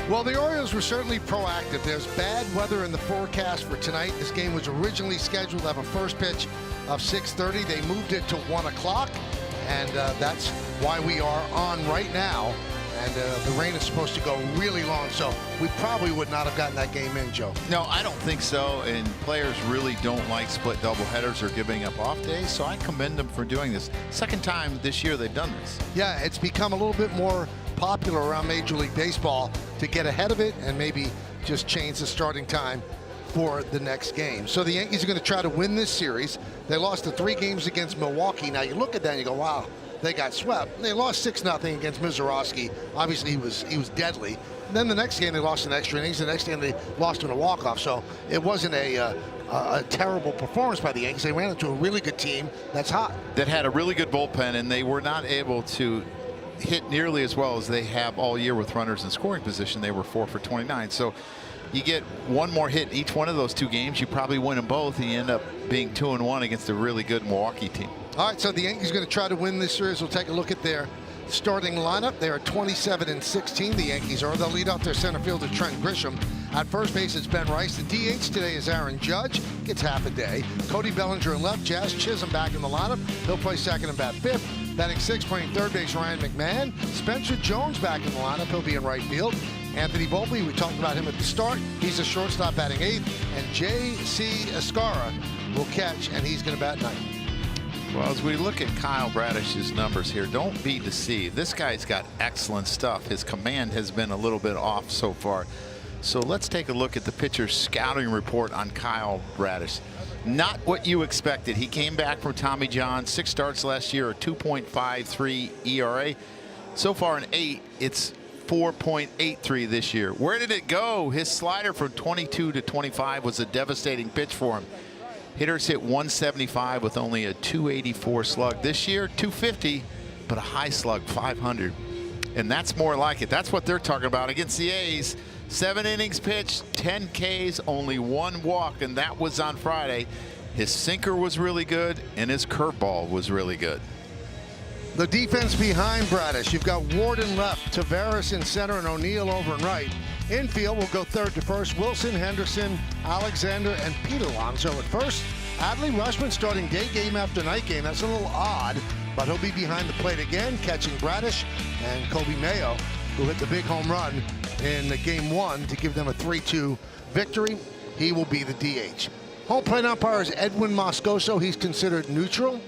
Well, the Orioles were certainly proactive. There's bad weather in the forecast for tonight. This game was originally scheduled to have a first pitch of 6:30. They moved it to 1 o'clock, and that's why we are on right now. And the rain is supposed to go really long, so we probably would not have gotten that game in, Joe. No, I don't think so, and players really don't like split doubleheaders or giving up off days, so I commend them for doing this. Second time this year they've done this. Yeah, it's become a little bit more popular around Major League Baseball to get ahead of it and maybe just change the starting time for the next game. So the Yankees are going to try to win this series. They lost the 3 games against Milwaukee. Now you look at that and you go, wow, they got swept. They lost 6-0 against Mizorowski. Obviously he was deadly. And then the next game they lost in extra innings. The next game they lost in a walk-off. So it wasn't a terrible performance by the Yankees. They ran into a really good team that's hot. That had a really good bullpen, and they were not able to hit nearly as well as they have all year with runners in scoring position. They were 4 for 29. So you get one more hit in each one of those 2 games, you probably win them both, and you end up being 2-1 against a really good Milwaukee team. All right, so the Yankees are going to try to win this series. We'll take a look at their starting lineup. They are 27-16. The Yankees are. They'll lead off their center fielder Trent Grisham. At first base, it's Ben Rice. The DH today is Aaron Judge. Gets half a day. Cody Bellinger in left. Jazz Chisholm back in the lineup. He'll play second and bat 5th. Batting 6th, playing third base, Ryan McMahon. Spencer Jones back in the lineup. He'll be in right field. Anthony Volpe, we talked about him at the start. He's a shortstop batting 8th. And J.C. Escara will catch, and he's going to bat 9th. Well, as we look at Kyle Bradish's numbers here, don't be deceived. This guy's got excellent stuff. His command has been a little bit off so far. So let's take a look at the pitcher's scouting report on Kyle Bradish. Not what you expected. He came back from Tommy John, 6 starts last year, a 2.53 ERA. So far in 8, it's 4.83 this year. Where did it go? His slider from 22 to 25 was a devastating pitch for him. Hitters hit 175 with only a 284 slug. This year, 250, but a high slug, 500. And that's more like it. That's what they're talking about against the A's. 7 innings pitched, 10 Ks, only 1 walk, and that was on Friday. His sinker was really good, and his curveball was really good. The defense behind Bradish. You've got Ward in left, Tavares in center, and O'Neill over in right. Infield will go third to first. Wilson, Henderson, Alexander, and Pete Alonso at first. Adley Rutschman starting day game after night game. That's a little odd, but he'll be behind the plate again, catching Bradish and Kobe Mayo, who hit the big home run in game 1 to give them a 3-2 victory. He will be the DH. Home plate umpire is Edwin Moscoso. He's considered neutral.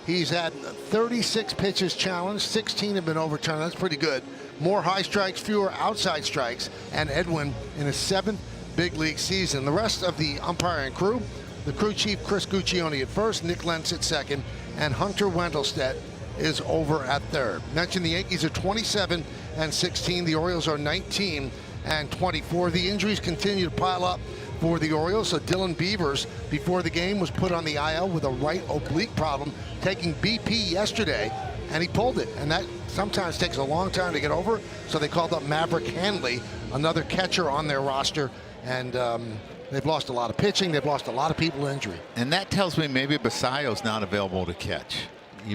He's had 36 pitches challenged. 16 have been overturned. That's pretty good. More high strikes, fewer outside strikes. And Edwin in his 7th big league season. The rest of the umpiring crew, the crew chief Chris Guccione at first, Nick Lentz at second, and Hunter Wendelstedt is over at third. Mentioned the Yankees are 27-16. The Orioles are 19-24. The injuries continue to pile up for the Orioles. So Dylan Beavers, before the game, was put on the IL with a right oblique problem, taking BP yesterday, and he pulled it. And that sometimes takes a long time to get over. So they called up Maverick Hanley, another catcher on their roster, and they've lost a lot of pitching. They've lost a lot of people to injury. And that tells me maybe Basayo's not available to catch,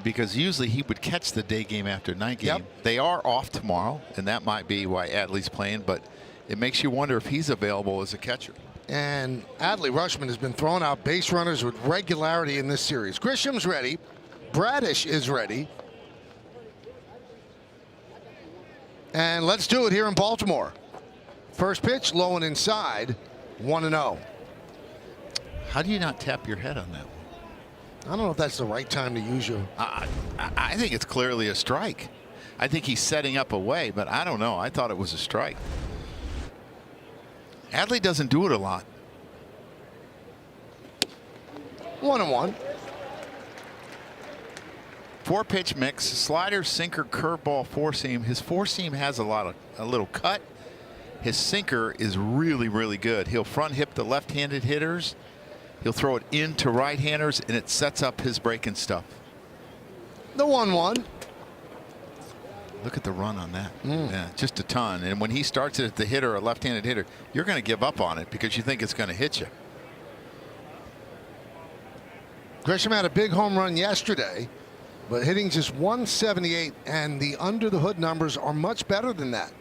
because usually he would catch the day game after night game. Yep. They are off tomorrow, and that might be why Adley's playing, but it makes you wonder if he's available as a catcher. And Adley Rutschman has been throwing out base runners with regularity in this series. Grisham's ready. Bradish is ready. And let's do it here in Baltimore. First pitch, low and inside, 1-0. How do you not tap your head on that one? I don't know if that's the right time to use your... I think it's clearly a strike. I think he's setting up a way, but I don't know. I thought it was a strike. Adley doesn't do it a lot. 1-1. 4-pitch mix: slider, sinker, curveball, 4-seam. His 4-seam has a little cut. His sinker is really, really good. He'll front hip the left-handed hitters. He'll throw it into right-handers, and it sets up his breaking stuff. The 1-1. Look at the run on that. Yeah, just a ton. And when he starts it at the hitter, a left-handed hitter, you're going to give up on it because you think it's going to hit you. Grisham had a big home run yesterday, but hitting just 178, and the under the hood numbers are much better than that.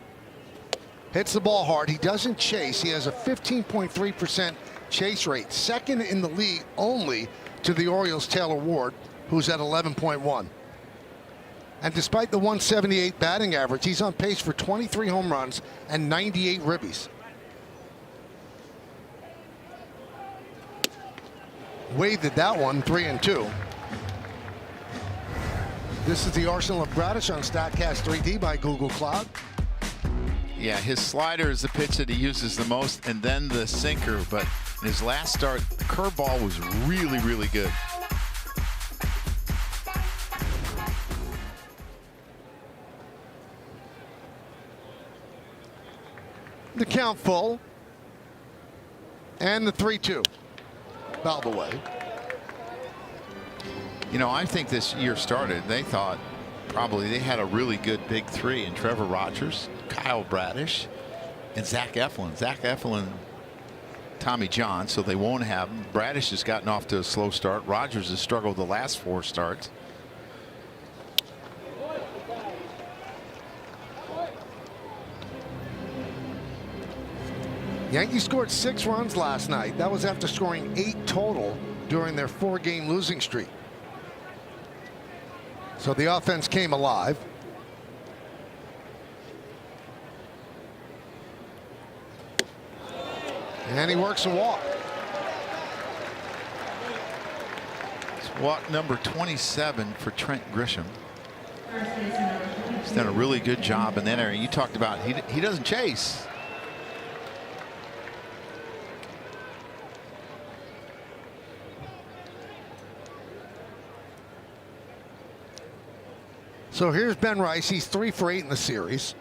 Hits the ball hard. He doesn't chase. He has a 15.3% chase rate, second in the league only to the Orioles' Taylor Ward, who's at 11.1. And despite the 178 batting average, he's on pace for 23 home runs and 98 ribbies. Wade did that one, 3-2. This is the arsenal of Bradish on StatCast 3D by Google Cloud. Yeah, his slider is the pitch that he uses the most, and then the sinker. But in his last start, the curveball was really, really good. The count full. And the 3-2. Fouled away. You know, I think this year started, they thought probably they had a really good big three in Trevor Rogers, Kyle Bradish, and Zach Eflin. Zach Eflin, Tommy John, so they won't have him. Bradish has gotten off to a slow start. Rogers has struggled the last 4 starts. Yankees scored 6 runs last night. That was after scoring 8 total during their 4-game losing streak. So the offense came alive. And he works a walk. It's walk number 27 for Trent Grisham. He's done a really good job in that area. You talked about he doesn't chase. So here's Ben Rice. He's 3 for 8 in the series.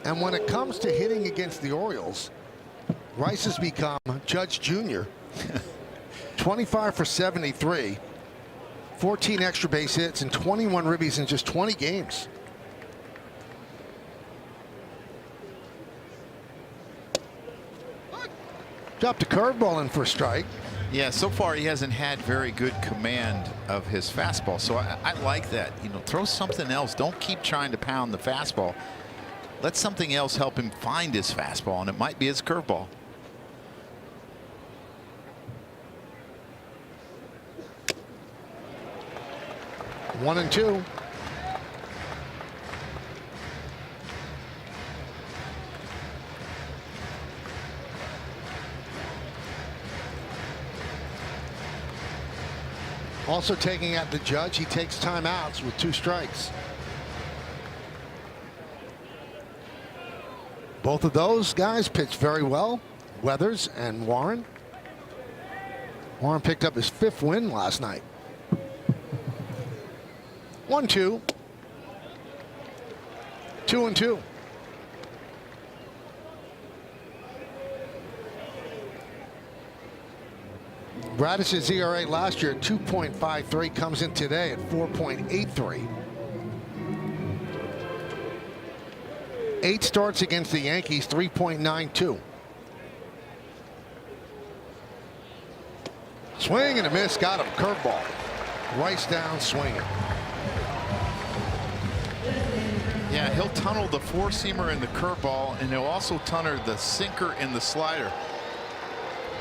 And when it comes to hitting against the Orioles, Rice has become Judge Jr. 25 for 73, 14 extra base hits, and 21 ribbies in just 20 games. Dropped a curveball in for a strike. Yeah, so far he hasn't had very good command of his fastball. So I like that. You know, throw something else. Don't keep trying to pound the fastball. Let something else help him find his fastball, and it might be his curveball. One and two. Also taking out the Judge. He takes timeouts with 2 strikes. Both of those guys pitched very well, Weathers and Warren. Warren picked up his 5th win last night. 1-2. 2-2. Bradish's ERA last year at 2.53 comes in today at 4.83. 8 starts against the Yankees, 3.92. Swing and a miss, got him. Curveball. Rice down, swinging. Yeah, he'll tunnel the 4-seamer and the curveball, and he'll also tunnel the sinker and the slider.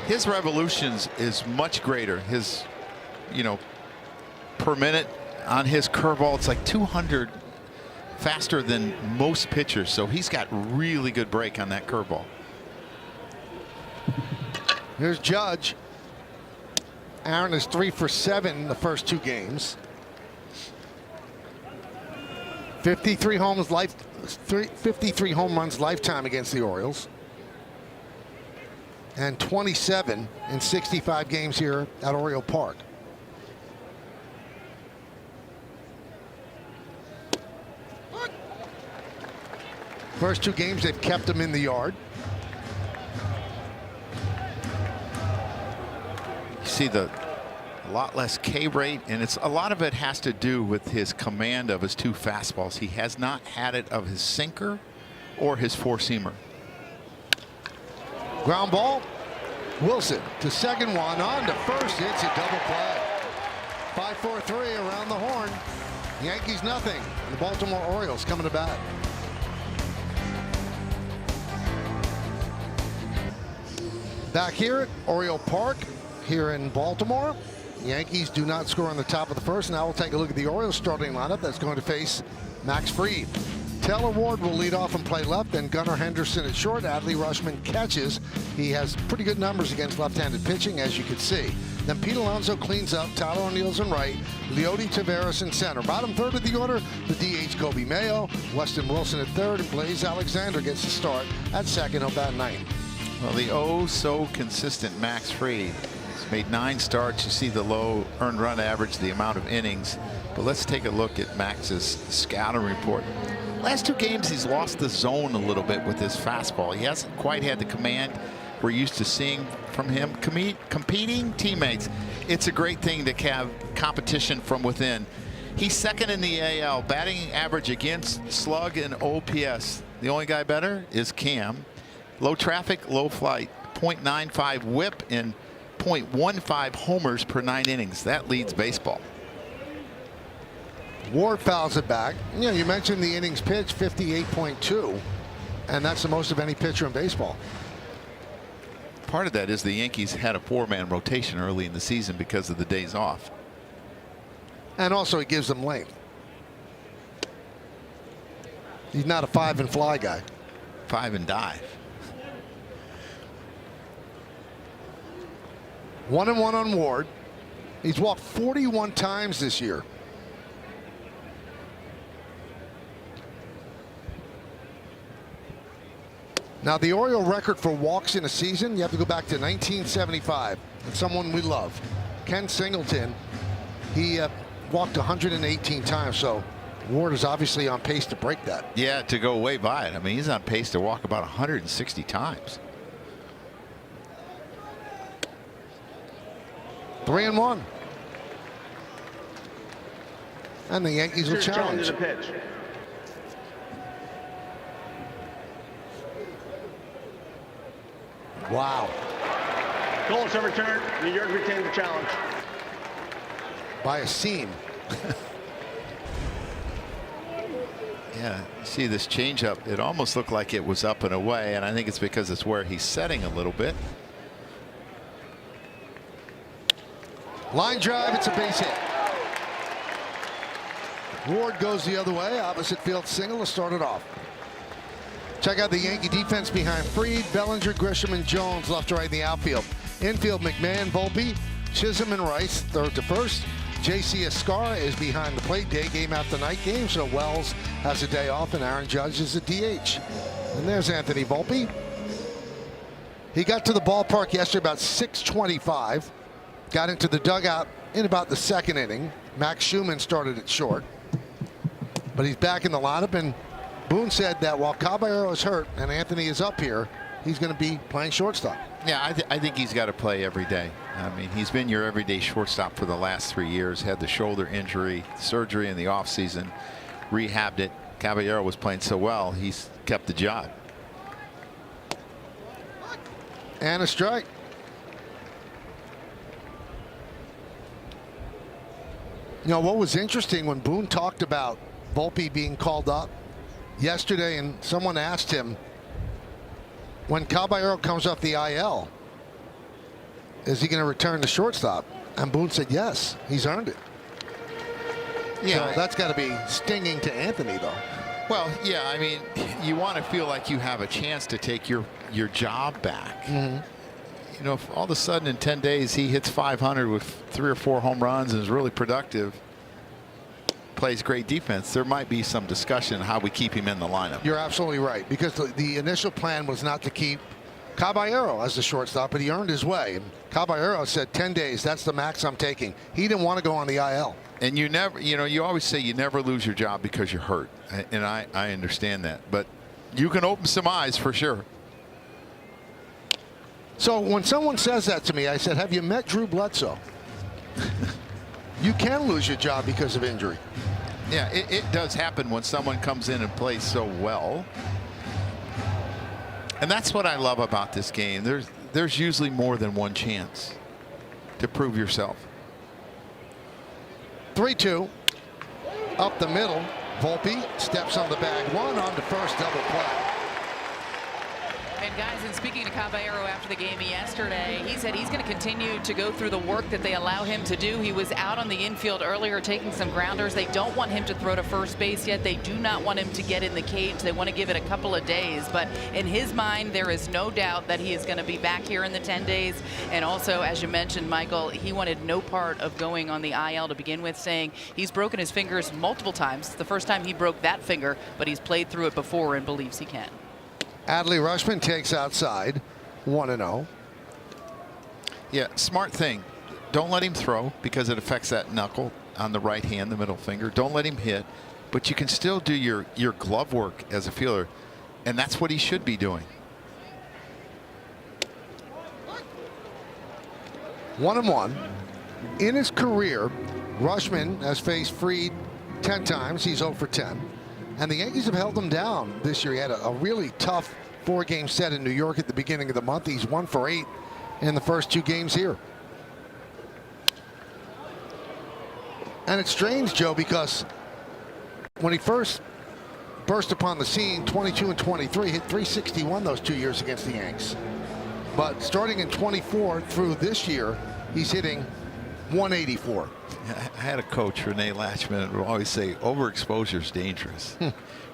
His revolutions is much greater. His, you know, per minute on his curveball, it's like 200 faster than most pitchers. So he's got really good break on that curveball. Here's Judge. Aaron is 3 for 7 in the first 2 games. 53 home runs lifetime against the Orioles. And 27 in 65 games here at Oriole Park. First 2 games, they've kept him in the yard. You see a lot less K rate, and it's a lot of it has to do with his command of his 2 fastballs. He has not had it of his sinker or his 4-seamer. Ground ball. Wilson to second, one on to first. It's a double play. 5-4-3 around the horn. Yankees nothing. The Baltimore Orioles coming to bat. Back here at Oriole Park here in Baltimore. Yankees do not score on the top of the first. Now we'll take a look at the Orioles starting lineup that's going to face Max Fried. Taylor Ward will lead off and play left, then Gunnar Henderson at short. Adley Rutschman catches. He has pretty good numbers against left-handed pitching, as you can see. Then Pete Alonso cleans up. Tyler O'Neill's in right. Leody Taveras in center. Bottom third of the order, the DH Kobe Mayo. Weston Wilson at third, and Blaze Alexander gets the start at second. He'll bat ninth. Well, the so-consistent Max Fried. He's made 9 starts. You see the low earned run average, the amount of innings. But let's take a look at Max's scouting report. Last 2 games, he's lost the zone a little bit with his fastball. He hasn't quite had the command we're used to seeing from him. Competing teammates, it's a great thing to have competition from within. He's second in the AL, batting average against slug and OPS. The only guy better is Cam. Low traffic, low flight, .95 whip and .15 homers per 9 innings. That leads baseball. Ward fouls it back. You know, you mentioned the innings pitched, 58.2, and that's the most of any pitcher in baseball. Part of that is the Yankees had a 4-man rotation early in the season because of the days off. And also it gives them length. He's not a 5 and fly guy. 5 and dive. 1-1 on Ward. He's walked 41 times this year. Now, the Oriole record for walks in a season, you have to go back to 1975. And someone we love, Ken Singleton, he walked 118 times. So Ward is obviously on pace to break that. Yeah, to go way by it. I mean, he's on pace to walk about 160 times. 3-1. And the Yankees will challenge. Wow. Goals overturned. New York retained the challenge. By a seam. Yeah, you see this changeup. It almost looked like it was up and away, and I think it's because it's where he's setting a little bit. Line drive, it's a base hit. Ward goes the other way, opposite field single to start it off. Check out the Yankee defense behind Fried, Bellinger, Grisham, and Jones left to right in the outfield. Infield, McMahon, Volpe, Chisholm, and Rice third to first. J.C. Escarra is behind the plate. Day game after night game, so Wells has a day off and Aaron Judge is a DH. And there's Anthony Volpe. He got to the ballpark yesterday about 6:25. Got into the dugout in about the second inning. Max Schumann started at short. But he's back in the lineup, and Boone said that while Caballero is hurt and Anthony is up here, he's going to be playing shortstop. Yeah, I think he's got to play every day. I mean, he's been your everyday shortstop for the last 3 years. Had the shoulder injury, surgery in the offseason, rehabbed it. Caballero was playing so well, he's kept the job. And a strike. You know, what was interesting when Boone talked about Volpe being called up yesterday, and someone asked him, when Caballero comes off the IL, is he going to return to shortstop? And Boone said yes, he's earned it. Yeah, so that's got to be stinging to Anthony, though. Well, yeah, I mean, you want to feel like you have a chance to take your job back. Mm-hmm. You know, if all of a sudden in 10 days he hits 500 with 3 or 4 home runs and is really productive, plays great defense, there might be some discussion how we keep him in the lineup. You're absolutely right, because the initial plan was not to keep Caballero as the shortstop, but he earned his way. And Caballero said 10 days, that's the max I'm taking. He didn't want to go on the IL. And you never, you know, you always say you never lose your job because you're hurt. And I understand that, but you can open some eyes for sure. So when someone says that to me, I said, have you met Drew Bledsoe? You can lose your job because of injury. Yeah, it does happen when someone comes in and plays so well. And that's what I love about this game. there's usually more than one chance to prove yourself. 3-2. Up the middle. Volpe steps on the bag. One on the first double play. And guys, and speaking to Caballero after the game yesterday, he said he's going to continue to go through the work that they allow him to do. He was out on the infield earlier taking some grounders. They don't want him to throw to first base yet. They do not want him to get in the cage. They want to give it a couple of days. But in his mind, there is no doubt that he is going to be back here in the 10 days. And also, as you mentioned, Michael, he wanted no part of going on the IL to begin with, saying he's broken his fingers multiple times. It's the first time he broke that finger, but he's played through it before and believes he can. Adley Rutschman takes outside, 1-0. Yeah, smart thing. Don't let him throw because it affects that knuckle on the right hand, the middle finger. Don't let him hit, but you can still do your glove work as a fielder, and that's what he should be doing. 1-1. In his career, Rutschman has faced Fried 10 times. He's 0 for 10. And the Yankees have held him down this year. He had a really tough 4-game set in New York at the beginning of the month. He's 1 for 8 in the first 2 games here. And it's strange, Joe, because when he first burst upon the scene, 22 and 23, hit 361 those 2 years against the Yanks. But starting in 24 through this year, he's hitting 184. I had a coach, Renee Latchman, who would always say overexposure is dangerous.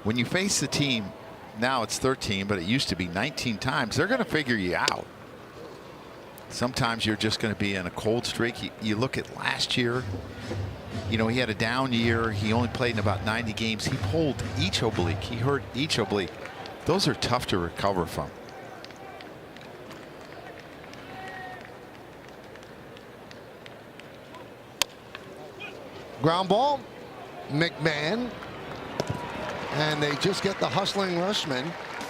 When you face the team, now it's 13, but it used to be 19 times, they're going to figure you out. Sometimes you're just going to be in a cold streak. You look at last year, you know, he had a down year. He only played in about 90 games. He pulled each oblique. He hurt each oblique. Those are tough to recover from. Ground ball, McMahon, and they just get the hustling Rutschman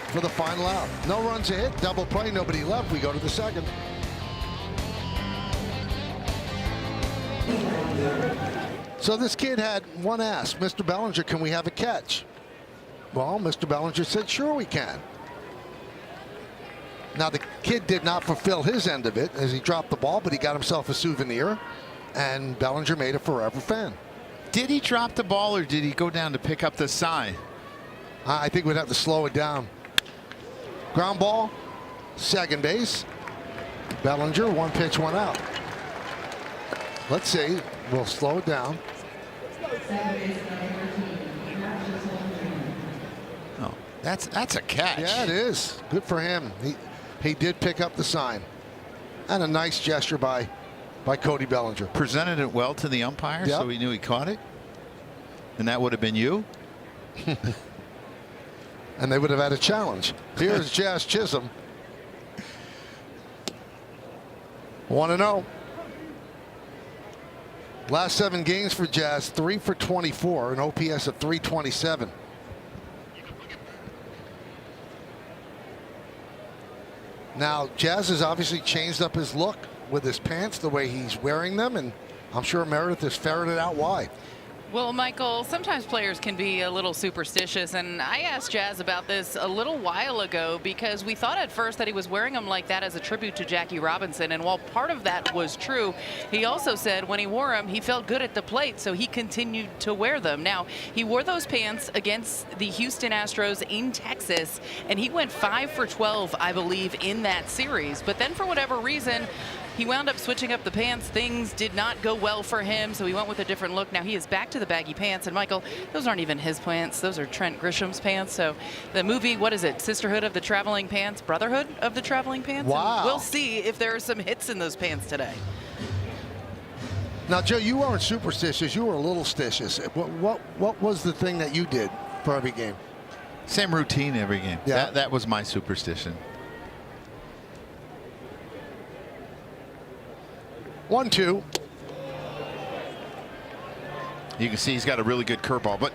for the final out. No runs a hit, double play, nobody left. We go to the second. So this kid had one ask, Mr. Bellinger, can we have a catch? Well, Mr. Bellinger said, sure we can. Now the kid did not fulfill his end of it as he dropped the ball, but he got himself a souvenir. And Bellinger made a forever fan. Did he drop the ball or did he go down to pick up the sign? I think we'd have to slow it down. Ground ball, second base. Bellinger, 1 pitch, 1 out. Let's see. We'll slow it down. Oh, that's a catch. Yeah, it is. Good for him. He did pick up the sign. And a nice gesture by Cody Bellinger. Presented it well to the umpire, yep. So he knew he caught it. And that would have been you. And they would have had a challenge. Here's Jazz Chisholm. 1-0. Last 7 games for Jazz, 3 for 24, an OPS of 327. Now, Jazz has obviously changed up his look with his pants, the way he's wearing them, and I'm sure Meredith has ferreted out why. Well, Michael, sometimes players can be a little superstitious, and I asked Jazz about this a little while ago because we thought at first that he was wearing them like that as a tribute to Jackie Robinson, and while part of that was true, he also said when he wore them, he felt good at the plate, so he continued to wear them. Now, he wore those pants against the Houston Astros in Texas, and he went 5 for 12, I believe, in that series. But then for whatever reason, he wound up switching up the pants. Things did not go well for him, so he went with a different look. Now he is back to the baggy pants. And Michael, those aren't even his pants. Those are Trent Grisham's pants. So the movie, what is it? Sisterhood of the Traveling Pants? Brotherhood of the Traveling Pants? Wow. And we'll see if there are some hits in those pants today. Now, Joe, you weren't superstitious. You were a little stitious. What was the thing that you did for every game? Same routine every game. Yeah. That was my superstition. 1-2. You can see he's got a really good curveball, but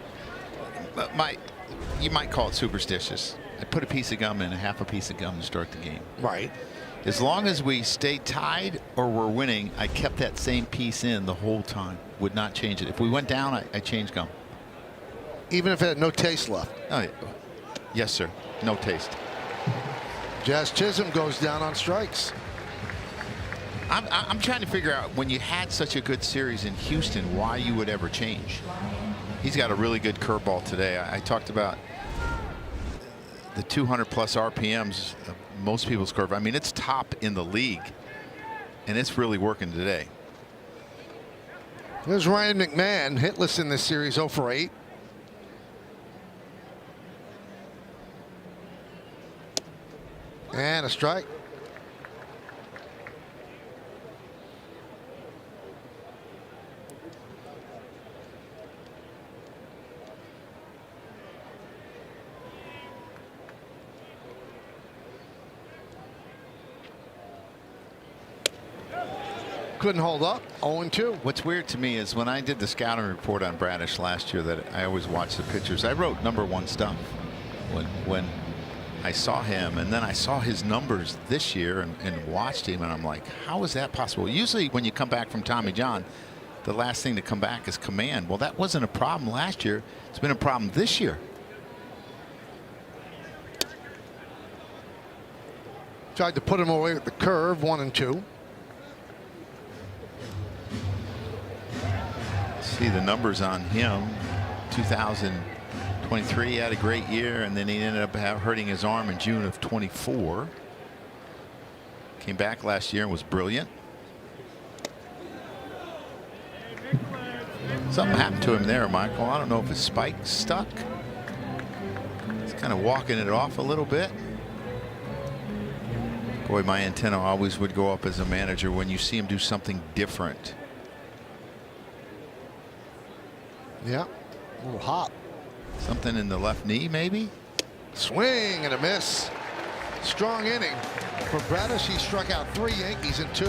you might call it superstitious. I put a piece of gum in, a half a piece of gum to start the game. Right. As long as we stay tied or we're winning, I kept that same piece in the whole time. Would not change it. If we went down, I changed gum. Even if it had no taste left. Oh, yeah. Yes, sir. No taste. Jazz Chisholm goes down on strikes. I'm trying to figure out, when you had such a good series in Houston, why you would ever change. He's got a really good curveball today. I talked about the 200+ RPMs of most people's curve. I mean, it's top in the league, and it's really working today. There's Ryan McMahon, hitless in this series, 0 for 8. And a strike. Couldn't hold up. 0-2. What's weird to me is when I did the scouting report on Bradish last year, that I always watch the pitchers. I wrote #1 stuff when I saw him, and then I saw his numbers this year and watched him, and I'm like, how is that possible? Usually when you come back from Tommy John, the last thing to come back is command. Well, that wasn't a problem last year. It's been a problem this year. Tried to put him away with the curve. 1-2. See the numbers on him. 2023, he had a great year, and then he ended up hurting his arm in June of 24. Came back last year and was brilliant. Something happened to him there, Michael. I don't know if his spike stuck. He's kind of walking it off a little bit. Boy, my antenna always would go up as a manager when you see him do something different. Yeah, a little hop. Something in the left knee, maybe? Swing and a miss. Strong inning for Bradish. He struck out 3 Yankees in 2.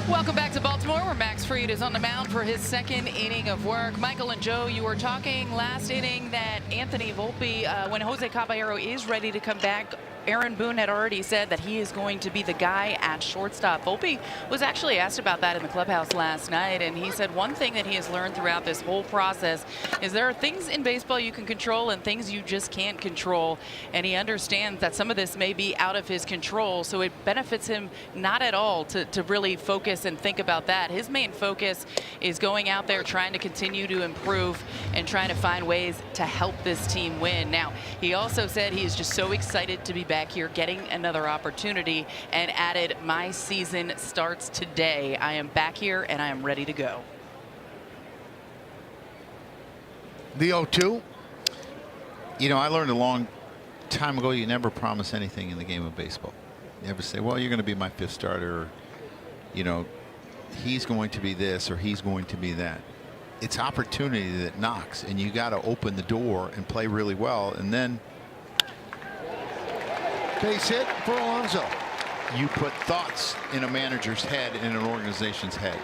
Welcome back to Baltimore, where Max Fried is on the mound for his 2nd inning of work. Michael and Joe, you were talking last inning that Anthony Volpe, when Jose Caballero is ready to come back, Aaron Boone had already said that he is going to be the guy at shortstop. Volpe was actually asked about that in the clubhouse last night, and he said one thing that he has learned throughout this whole process is there are things in baseball you can control and things you just can't control, and he understands that some of this may be out of his control, so it benefits him not at all to really focus and think about that. His main focus is going out there trying to continue to improve and trying to find ways to help this team win. Now, he also said he is just so excited to be back here getting another opportunity, and added, my season starts today. I am back here and I am ready to go. The 0-2. You know, I learned a long time ago, you never promise anything in the game of baseball. You never say, well, you're going to be my 5th starter, or, you know, he's going to be this or he's going to be that. It's opportunity that knocks, and you got to open the door and play really well, and then Base hit for Alonso. you put thoughts in a manager's head and an organization's head.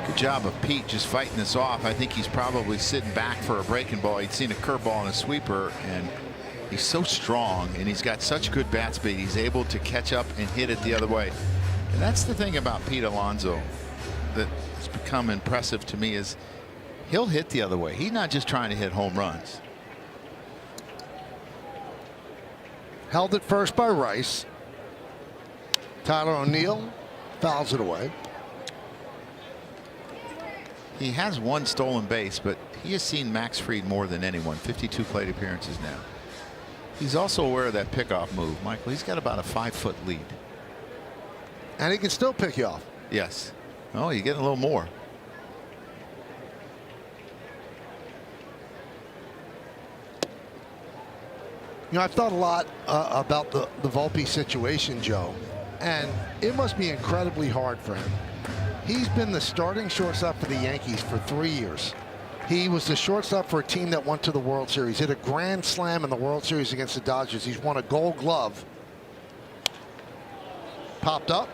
Good job of Pete just fighting this off. I think he's probably sitting back for a breaking ball. He'd seen a curveball and a sweeper, and he's so strong, and he's got such good bat speed. He's able to catch up and hit it the other way. And that's the thing about Pete Alonso that's become impressive to me, is he'll hit the other way. He's not just trying to hit home runs. Held at first by Rice. Tyler O'Neill fouls it away. He has one stolen base, but he has seen Max Fried more than anyone. 52 plate appearances now. He's also aware of that pickoff move, Michael. He's got about a 5-foot lead. And he can still pick you off. Yes. Oh, you're getting a little more. You know, I've thought a lot about the Volpe situation, Joe, and it must be incredibly hard for him. He's been the starting shortstop for the Yankees for 3 years. He was the shortstop for a team that went to the World Series, hit a grand slam in the World Series against the Dodgers. He's won a Gold Glove. Popped up.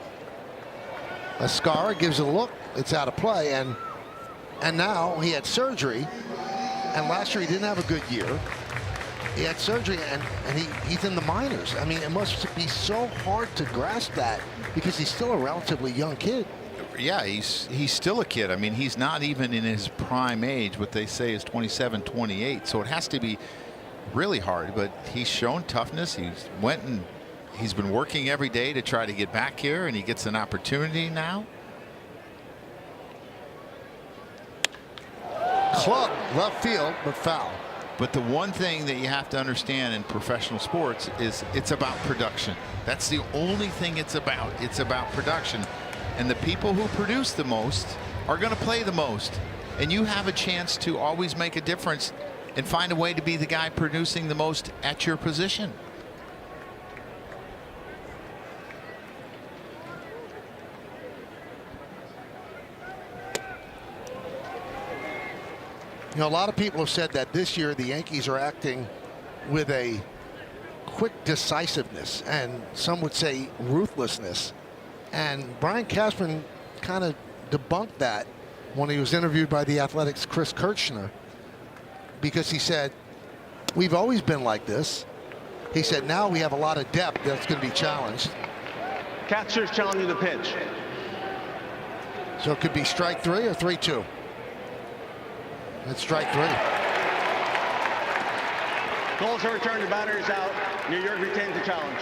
Ascara gives it a look. It's out of play, and now he had surgery, and last year he didn't have a good year. He had surgery, and he's in the minors. I mean, it must be so hard to grasp that, because he's still a relatively young kid. Yeah, he's still a kid. I mean, he's not even in his prime age. What they say is 27, 28. So it has to be really hard. But he's shown toughness. He's been working every day to try to get back here, and he gets an opportunity now. Club left field, but foul. But the one thing that you have to understand in professional sports is it's about production. That's the only thing it's about. It's about production. And the people who produce the most are going to play the most. And you have a chance to always make a difference and find a way to be the guy producing the most at your position. You know, a lot of people have said that this year the Yankees are acting with a quick decisiveness, and some would say ruthlessness. And Brian Cashman kind of debunked that when he was interviewed by the Athletics' Chris Kirchner, because he said, we've always been like this. He said, now we have a lot of depth that's going to be challenged. Catcher's challenging the pitch. So it could be strike 3 or 3-2. It's strike 3. Goals are returned. The batter is out. New York retains the challenge.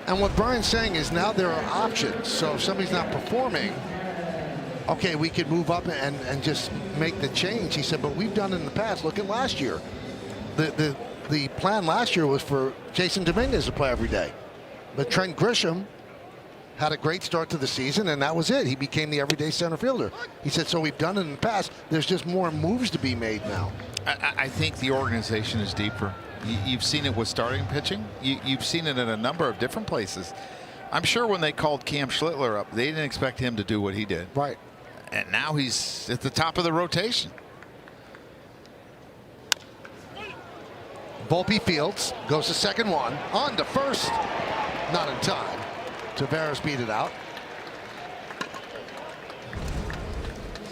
And what Brian's saying is now there are options. So if somebody's not performing, okay, we could move up and just make the change. He said, but we've done it in the past. Look at last year. The plan last year was for Jason Dominguez to play every day. But Trent Grisham had a great start to the season, and that was it. He became the everyday center fielder. He said, so we've done it in the past. There's just more moves to be made now. I think the organization is deeper. You've seen it with starting pitching. You've seen it in a number of different places. I'm sure when they called Cam Schlittler up, they didn't expect him to do what he did. Right. And now he's at the top of the rotation. Volpe fields, goes to second one, on to first. Not in time. Tavares beat it out.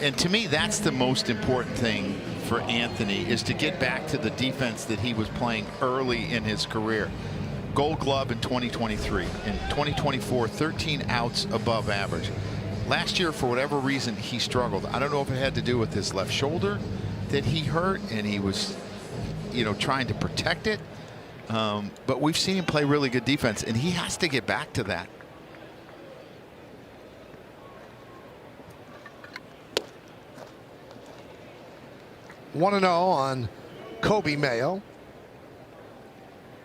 And to me, that's the most important thing for Anthony, is to get back to the defense that he was playing early in his career. Gold Glove in 2023. In 2024, 13 outs above average. Last year, for whatever reason, he struggled. I don't know if it had to do with his left shoulder that he hurt, and he was, trying to protect it. But we've seen him play really good defense, and he has to get back to that. 1-0 on Kobe Mayo.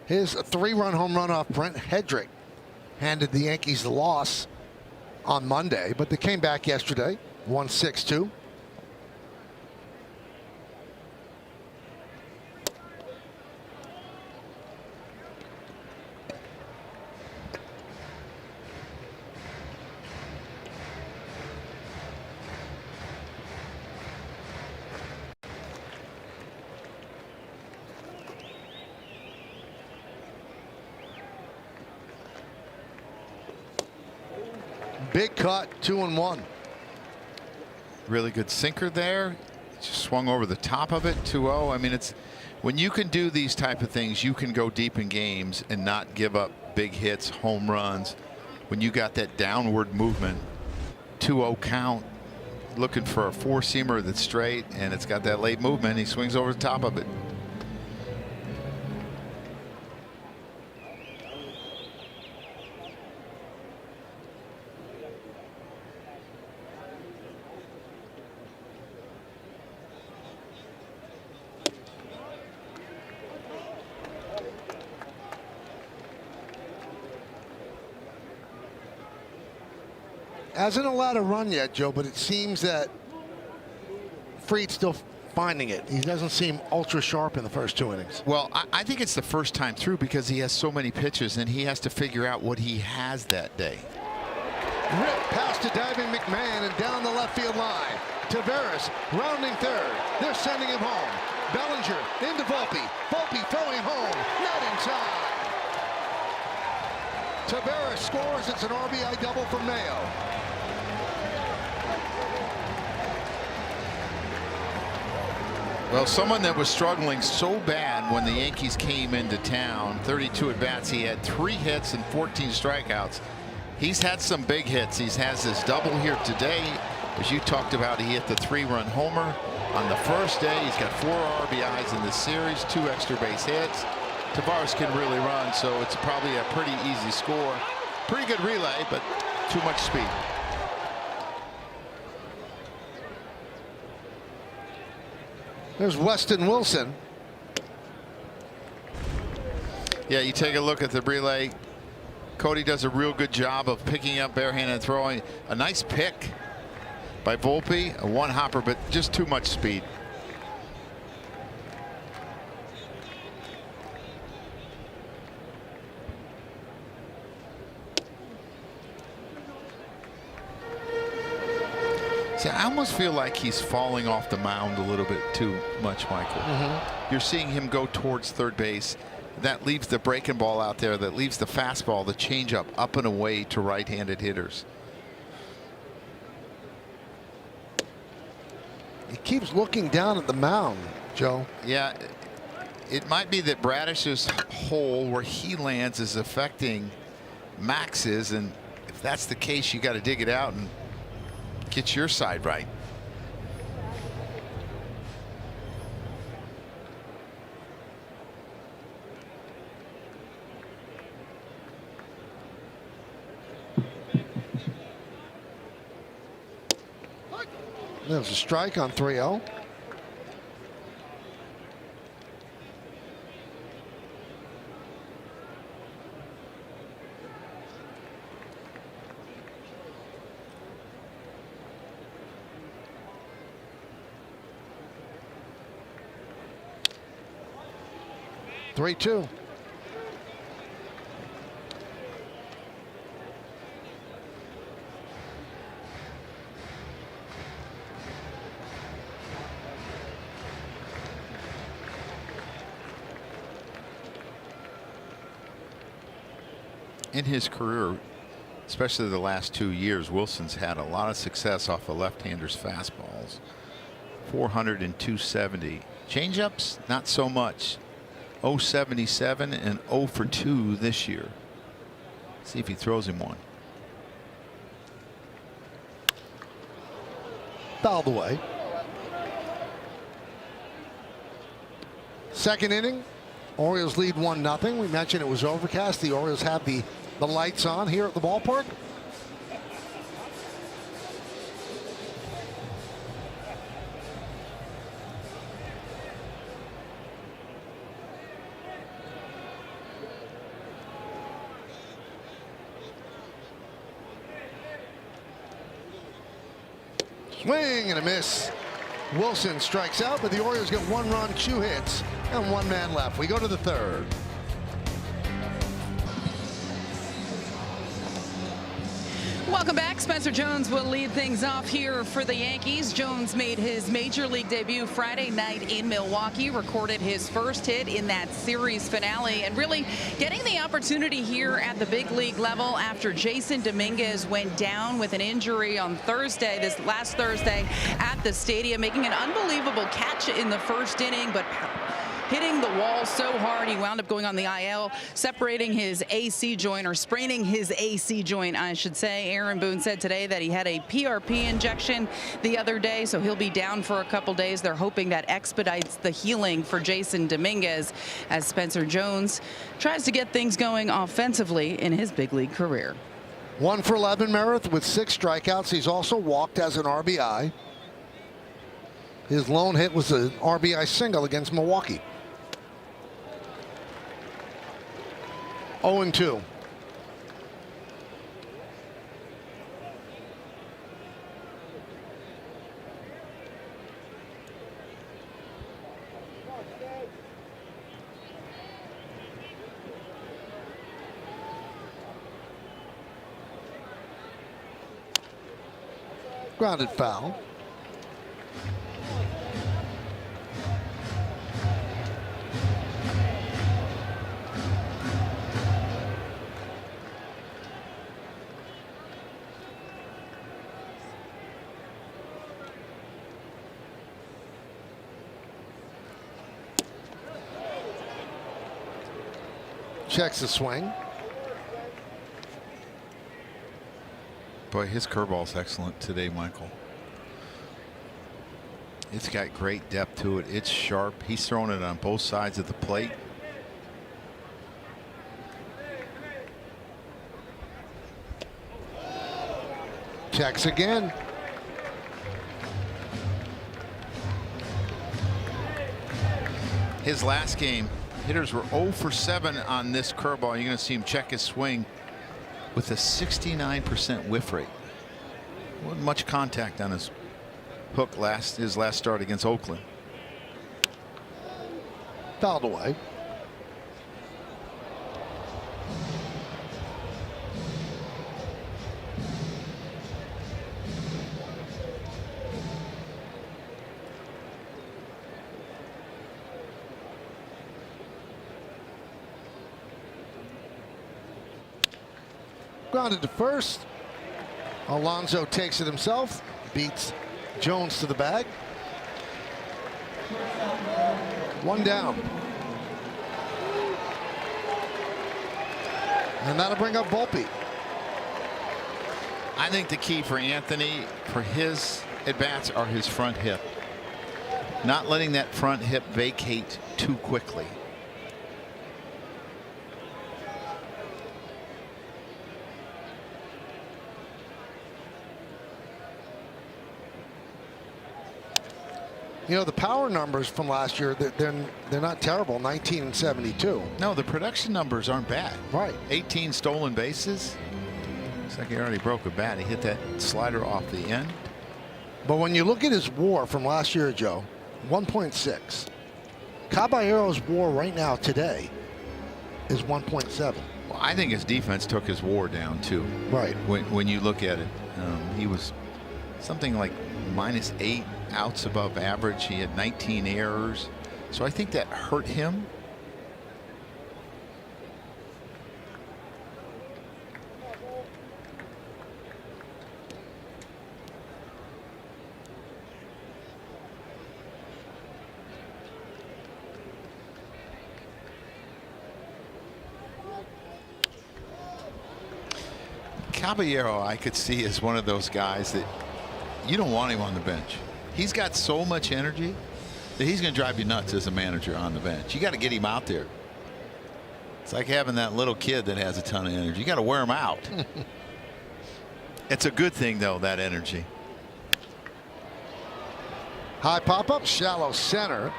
His 3-run home run off Brent Hedrick handed the Yankees the loss on Monday, but they came back yesterday, won 6-2. Big cut, 2-1. Really good sinker there. Just swung over the top of it, 2-0. I mean, it's when you can do these type of things, you can go deep in games and not give up big hits, home runs. When you got that downward movement, 2-0 count, looking for a four-seamer that's straight, and it's got that late movement. He swings over the top of it. Hasn't allowed a run yet, Joe, but it seems that Fried's still finding it. He doesn't seem ultra sharp in the first 2 innings. Well, I think it's the first time through because he has so many pitches and he has to figure out what he has that day. Rip pass to diving McMahon and down the left field line. Tavares rounding third. They're sending him home. Bellinger into Volpe. Volpe throwing home. Not in time. Tavares scores. It's an RBI double for Mayo. Well, someone that was struggling so bad when the Yankees came into town, 32 at-bats, he had 3 hits and 14 strikeouts. He's had some big hits. He has his double here today. As you talked about, he hit the 3-run homer on the first day. He's got 4 RBIs in this series, 2 extra base hits. Tavares can really run, so it's probably a pretty easy score. Pretty good relay, but too much speed. There's Weston Wilson. Yeah, you take a look at the relay. Cody does a real good job of picking up barehanded and throwing. A nice pick by Volpe, a one hopper, but just too much speed. See, I almost feel like he's falling off the mound a little bit too much, Michael. You're seeing him go towards third base. That leaves the breaking ball out there. That leaves the fastball, the changeup, up and away to right-handed hitters. He keeps looking down at the mound, Joe. Yeah, it might be that Bradish's hole where he lands is affecting Max's, and if that's the case, you got to dig it out and get your side right. There's a strike on 3-0. Three-two. In his career, especially the last 2 years, Wilson's had a lot of success off of left-handers' fastballs. 400 and 270. Changeups, not so much. 077 and 0 for 2 this year. See if he throws him one. Fouled away. Second inning. Orioles lead 1-0. We mentioned it was overcast. The Orioles have the lights on here at the ballpark. Swing and a miss. Wilson strikes out, but the Orioles get 1 run, 2 hits, and 1 man left. We go to the third. Welcome back. Spencer Jones will lead things off here for the Yankees. Jones made his major league debut Friday night in Milwaukee, recorded his first hit in that series finale, and really getting the opportunity here at the big league level after Jason Dominguez went down with an injury on Thursday, this last Thursday at the stadium, making an unbelievable catch in the first inning, but hitting the wall so hard he wound up going on the IL, separating his AC joint, or spraining his AC joint, I should say. Aaron Boone said today that he had a PRP injection the other day, so he'll be down for a couple days. They're hoping that expedites the healing for Jason Dominguez as Spencer Jones tries to get things going offensively in his big league career. 1 for 11, Meredith, with 6 strikeouts. He's also walked as an RBI. His lone hit was an RBI single against Milwaukee. 0-2. Grounded foul. Checks the swing. Boy, his curveball's excellent today, Michael. It's got great depth to it. It's sharp. He's throwing it on both sides of the plate. Checks again. His last game, hitters were 0 for 7 on this curveball. You're going to see him check his swing with a 69% whiff rate. Wasn't much contact on his hook his last start against Oakland. Fouled away. Grounded to first. Alonso takes it himself, beats Jones to the bag. One down. And that'll bring up Volpe. I think the key for Anthony for his at-bats are his front hip. Not letting that front hip vacate too quickly. You know, the power numbers from last year, they're not terrible. 19 and 72. No, the production numbers aren't bad. Right. 18 stolen bases. Looks like he already broke a bat. He hit that slider off the end. But when you look at his WAR from last year, Joe, 1.6. Caballero's WAR right now today is 1.7. Well, I think his defense took his WAR down too. Right. When you look at it, he was something like -8 outs above average. He had 19 errors. So I think that hurt him. Caballero, I could see as one of those guys that you don't want him on the bench. He's got so much energy that he's going to drive you nuts as a manager on the bench. You got to get him out there. It's like having that little kid that has a ton of energy. You got to wear him out. It's a good thing, though, that energy. High pop-up, shallow center.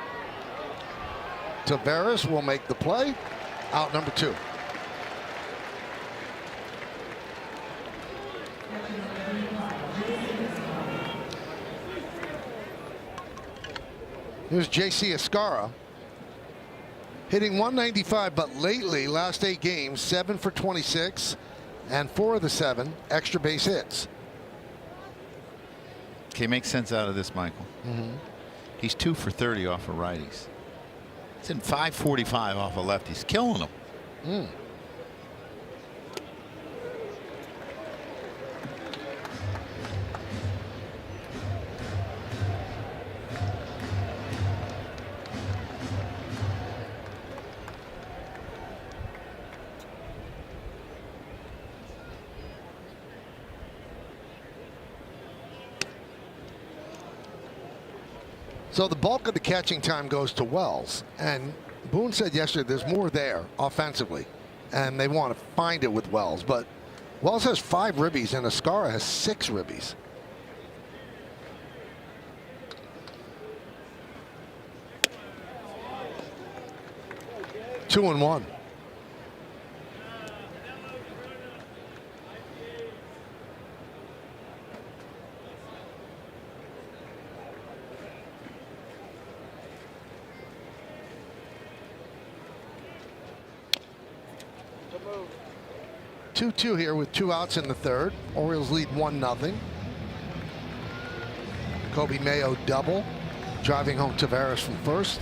Tavares will make the play. Out number 2. Here's J.C. Escara, hitting 195, but lately, last 8 games, 7 for 26, and 4 of the 7 extra base hits. Okay, make sense out of this, Michael. He's 2 for 30 off of righties. It's in 545 off of lefties, killing them. So the bulk of the catching time goes to Wells, and Boone said yesterday there's more there offensively, and they want to find it with Wells. But Wells has 5 ribbies, and Escara has 6 ribbies. Two and 1. move. 2-2 here with 2 outs in the third. Orioles lead 1-0. Kobe Mayo double, driving home Tavares from first.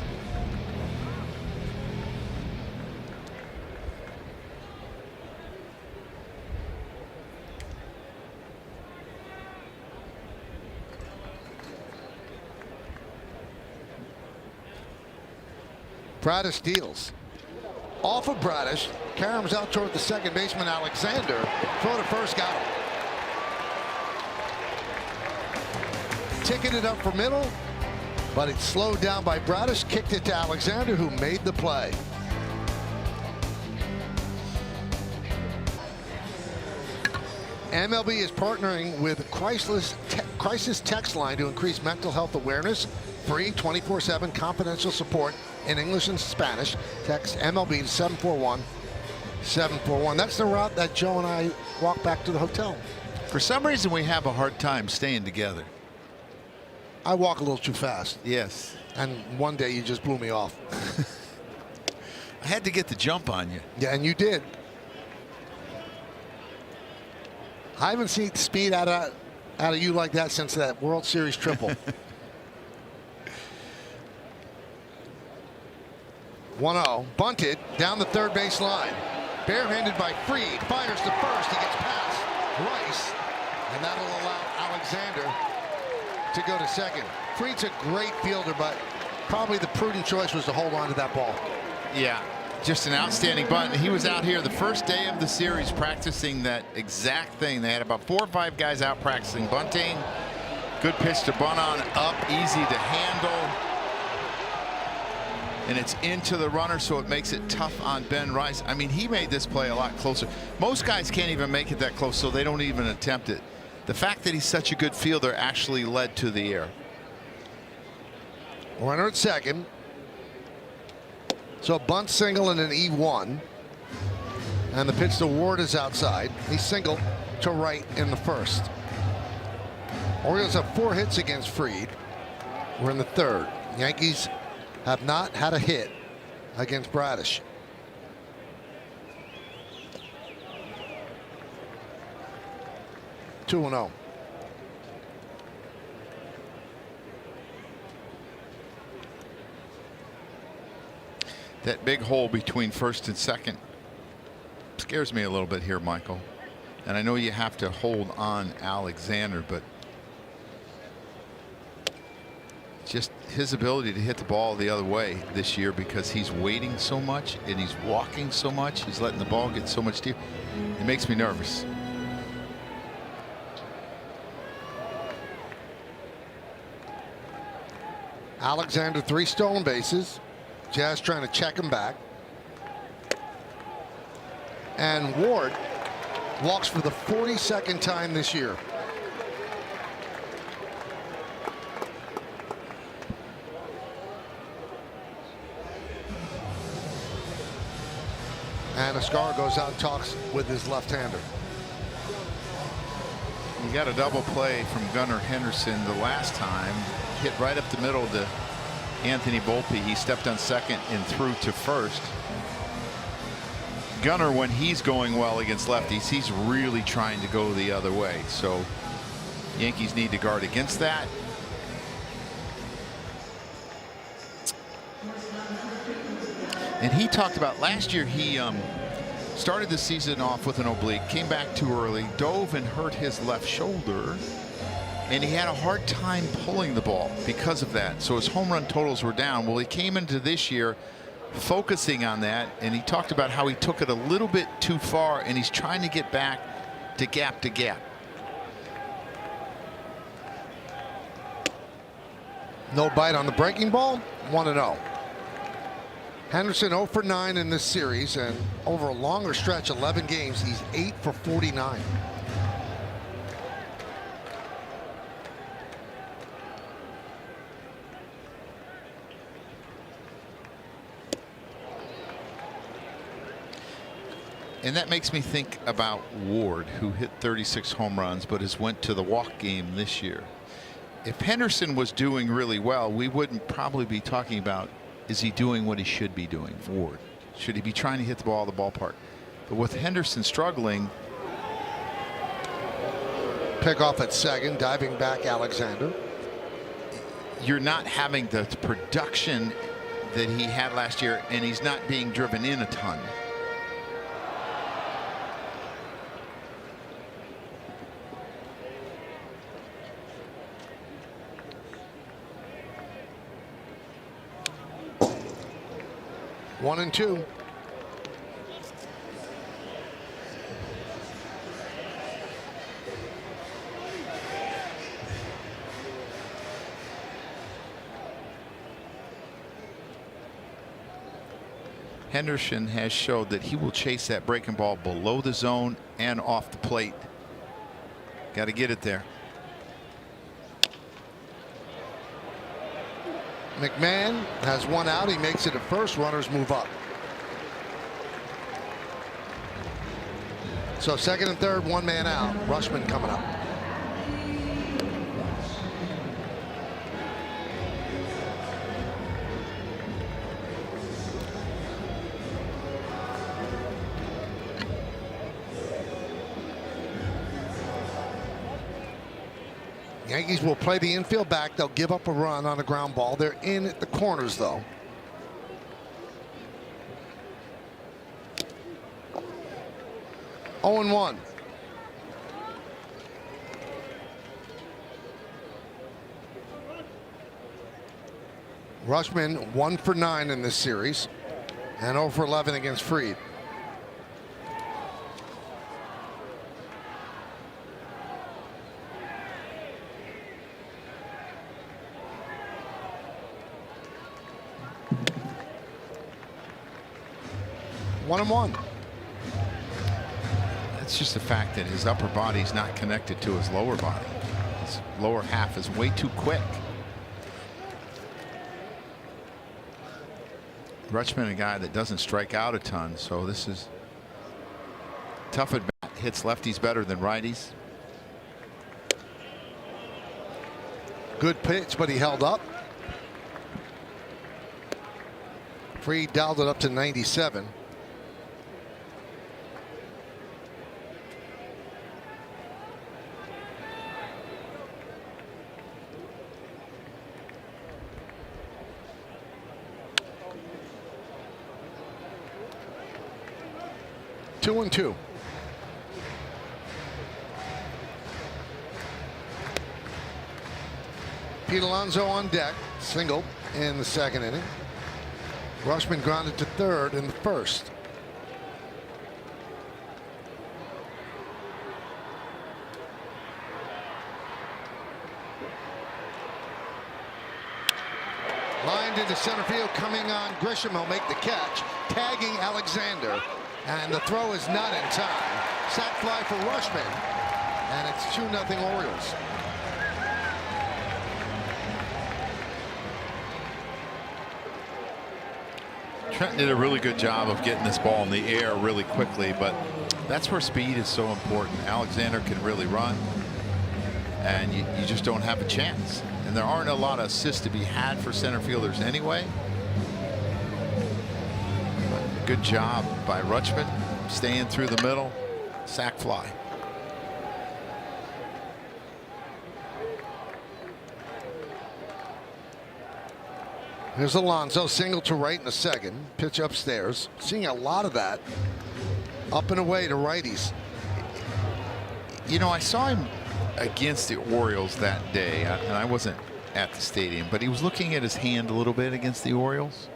Bradish deals. Off of Bradish, caroms out toward the second baseman Alexander. Throw to first, got him. ticketed up for middle, but it's slowed down by Bradish, kicked it to Alexander, who made the play. MLB is partnering with Crisis Text Line to increase mental health awareness. Free 24/7 confidential support in English and Spanish. Text MLB to 741-741. That's the route that Joe and I walk back to the hotel. For some reason, we have a hard time staying together. I walk a little too fast. Yes. And one day you just blew me off. I had to get the jump on you. Yeah, and you did. I haven't seen speed out of you like that since that World Series triple. 1-0, bunted down the third base line. Barehanded by Fried, fires to first. He gets past Rice, and that'll allow Alexander to go to second. Fried's a great fielder, but probably the prudent choice was to hold on to that ball. Yeah, just an outstanding bunt. He was out here the first day of the series practicing that exact thing. They had about 4 or 5 guys out practicing bunting. Good pitch to bunt on, up, easy to handle. And it's into the runner, so it makes it tough on Ben Rice. I mean, he made this play a lot closer. Most guys can't even make it that close, so they don't even attempt it. The fact that he's such a good fielder actually led to the error. Runner at second. So a bunt, single, and an E1. And the pitch to Ward is outside. He singled to right in the first. Orioles have 4 hits against Fried. We're in the third. Yankees have not had a hit against Bradish. Two 2-0. That big hole between first and second scares me a little bit here, Michael. And I know you have to hold on Alexander, but just his ability to hit the ball the other way this year, because he's waiting so much and he's walking so much, he's letting the ball get so much deep. It makes me nervous. Alexander 3 stolen bases. Jazz trying to check him back. And Ward walks for the 42nd time this year. And Ascar goes out and talks with his left-hander. You got a double play from Gunnar Henderson the last time. Hit right up the middle to Anthony Volpe. He stepped on second and threw to first. Gunnar, when he's going well against lefties, he's really trying to go the other way. So Yankees need to guard against that. And he talked about last year, he started the season off with an oblique, came back too early, dove and hurt his left shoulder, and he had a hard time pulling the ball because of that. So his home run totals were down. Well, he came into this year focusing on that, and he talked about how he took it a little bit too far, and he's trying to get back to gap to gap. No bite on the breaking ball. 1-0. Henderson 0 for 9 in this series, and over a longer stretch, 11 games, he's 8 for 49. And that makes me think about Ward, who hit 36 home runs but has went to the walk game this year. If Henderson was doing really well, we wouldn't probably be talking about, is he doing what he should be doing for Ward? Should he be trying to hit the ball out of the ballpark? But with Henderson struggling. Pick off at second, diving back Alexander. You're not having the production that he had last year, and he's not being driven in a ton. One and two. Henderson has showed that he will chase that breaking ball below the zone and off the plate. Got to get it there. McMahon has one out. He makes it at first. Runners move up. So second and third, one man out. Rushman coming up. Yankees will play the infield back. They'll give up a run on a ground ball. They're in at the corners, though. Oh and 1. Rushman 1 for 9 in this series and 0 for 11 against Fried. One and 1. It's just the fact that his upper body's not connected to his lower body. His lower half is way too quick. Rutschman, a guy that doesn't strike out a ton, so this is tough at bat. Hits lefties better than righties. Good pitch, but he held up. Fried dialed it up to 97. Two and 2. Pete Alonso on deck, single in the second inning. Rushman grounded to third in the first. Lined into center field, coming on Grisham. He'll make the catch, tagging Alexander. And the throw is not in time. Sac fly for Rushman. And it's 2-0 Orioles. Trent did a really good job of getting this ball in the air really quickly, but that's where speed is so important. Alexander can really run, and you just don't have a chance. And there aren't a lot of assists to be had for center fielders anyway. Good job by Rutschman, staying through the middle. Sac fly. Here's Alonso, single to right in the second. Pitch upstairs. Seeing a lot of that. Up and away to righties. You know, I saw him against the Orioles that day, and I wasn't at the stadium, but he was looking at his hand a little bit against the Orioles.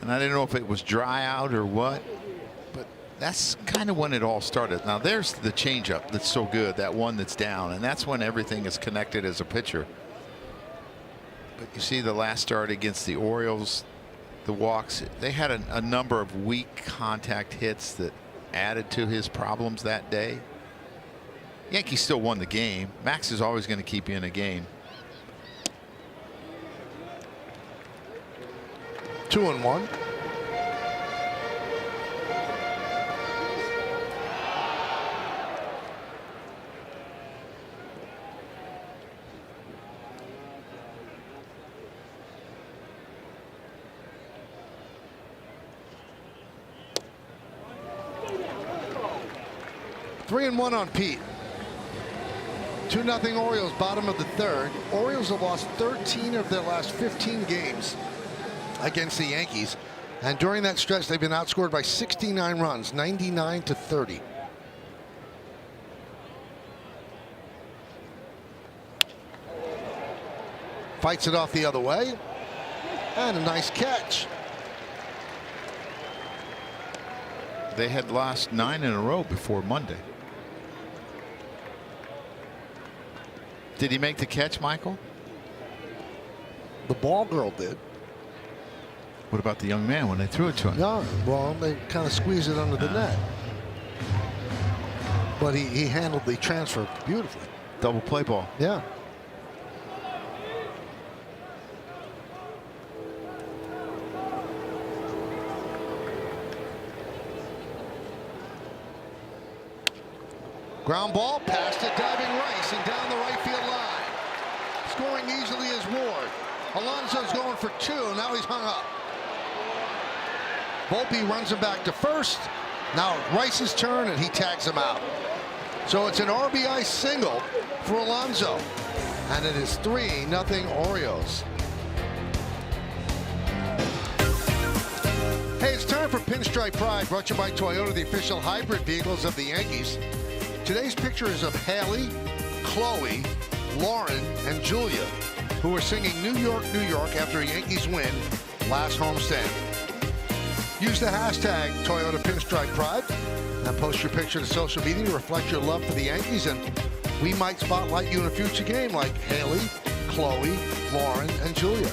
And I didn't know if it was dry out or what, but that's kind of when it all started. Now there's the changeup that's so good, that one that's down, and that's when everything is connected as a pitcher. But you see the last start against the Orioles, the walks, they had a number of weak contact hits that added to his problems that day. Yankees still won the game. Max is always going to keep you in a game. 2 and 1. Three and 1 on Pete. 2-0 Orioles, bottom of the third. Orioles have lost 13 of their last 15 games against the Yankees, and during that stretch they've been outscored by 69 runs, 99-30. Fights it off the other way, and a nice catch. They had lost 9 in a row before Monday. Did he make the catch, Michael? The ball girl did. What about the young man when they threw it to him? No, well, they kind of squeezed it under the net. But he handled the transfer beautifully. Double play ball. Yeah. Ground ball, past it, diving Rice, and down the right field line. Scoring easily is Ward. Alonso's going for 2. Now he's hung up. Volpe runs him back to first. Now Rice's turn, and he tags him out. So it's an RBI single for Alonso. And it is 3-0 Orioles. Hey, it's time for Pinstripe Pride, brought to you by Toyota, the official hybrid vehicles of the Yankees. Today's picture is of Haley, Chloe, Lauren, and Julia, who are singing New York, New York after a Yankees win last homestand. Use the hashtag Toyota Pinstripe Pride and post your picture to social media to reflect your love for the Yankees, and we might spotlight you in a future game like Haley, Chloe, Lauren, and Julia.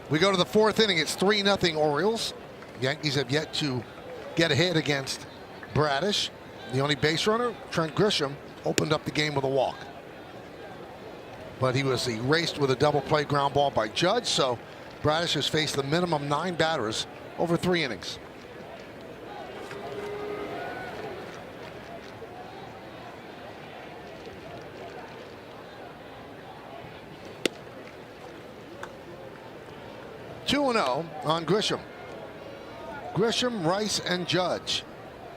We go to the 4th inning. It's 3-0 Orioles. Yankees have yet to get a hit against Bradish. The only base runner, Trent Grisham, opened up the game with a walk. But he was erased with a double play ground ball by Judge, so Bradish has faced the minimum 9 batters over 3 innings. (2-0) on Grisham. Grisham, Rice, and Judge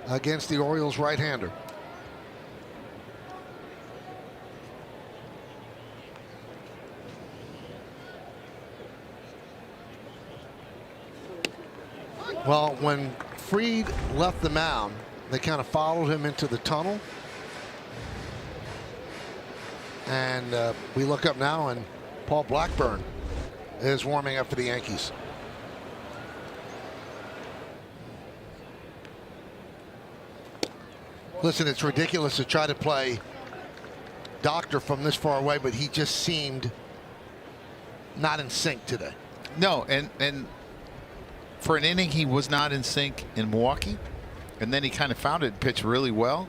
against the Orioles right-hander. Well, when Fried left the mound, they kind of followed him into the tunnel. And we look up now, and Paul Blackburn is warming up for the Yankees. Listen, it's ridiculous to try to play doctor from this far away, but he just seemed not in sync today. No, and for an inning he was not in sync in Milwaukee, and then he kind of found it and pitched really well.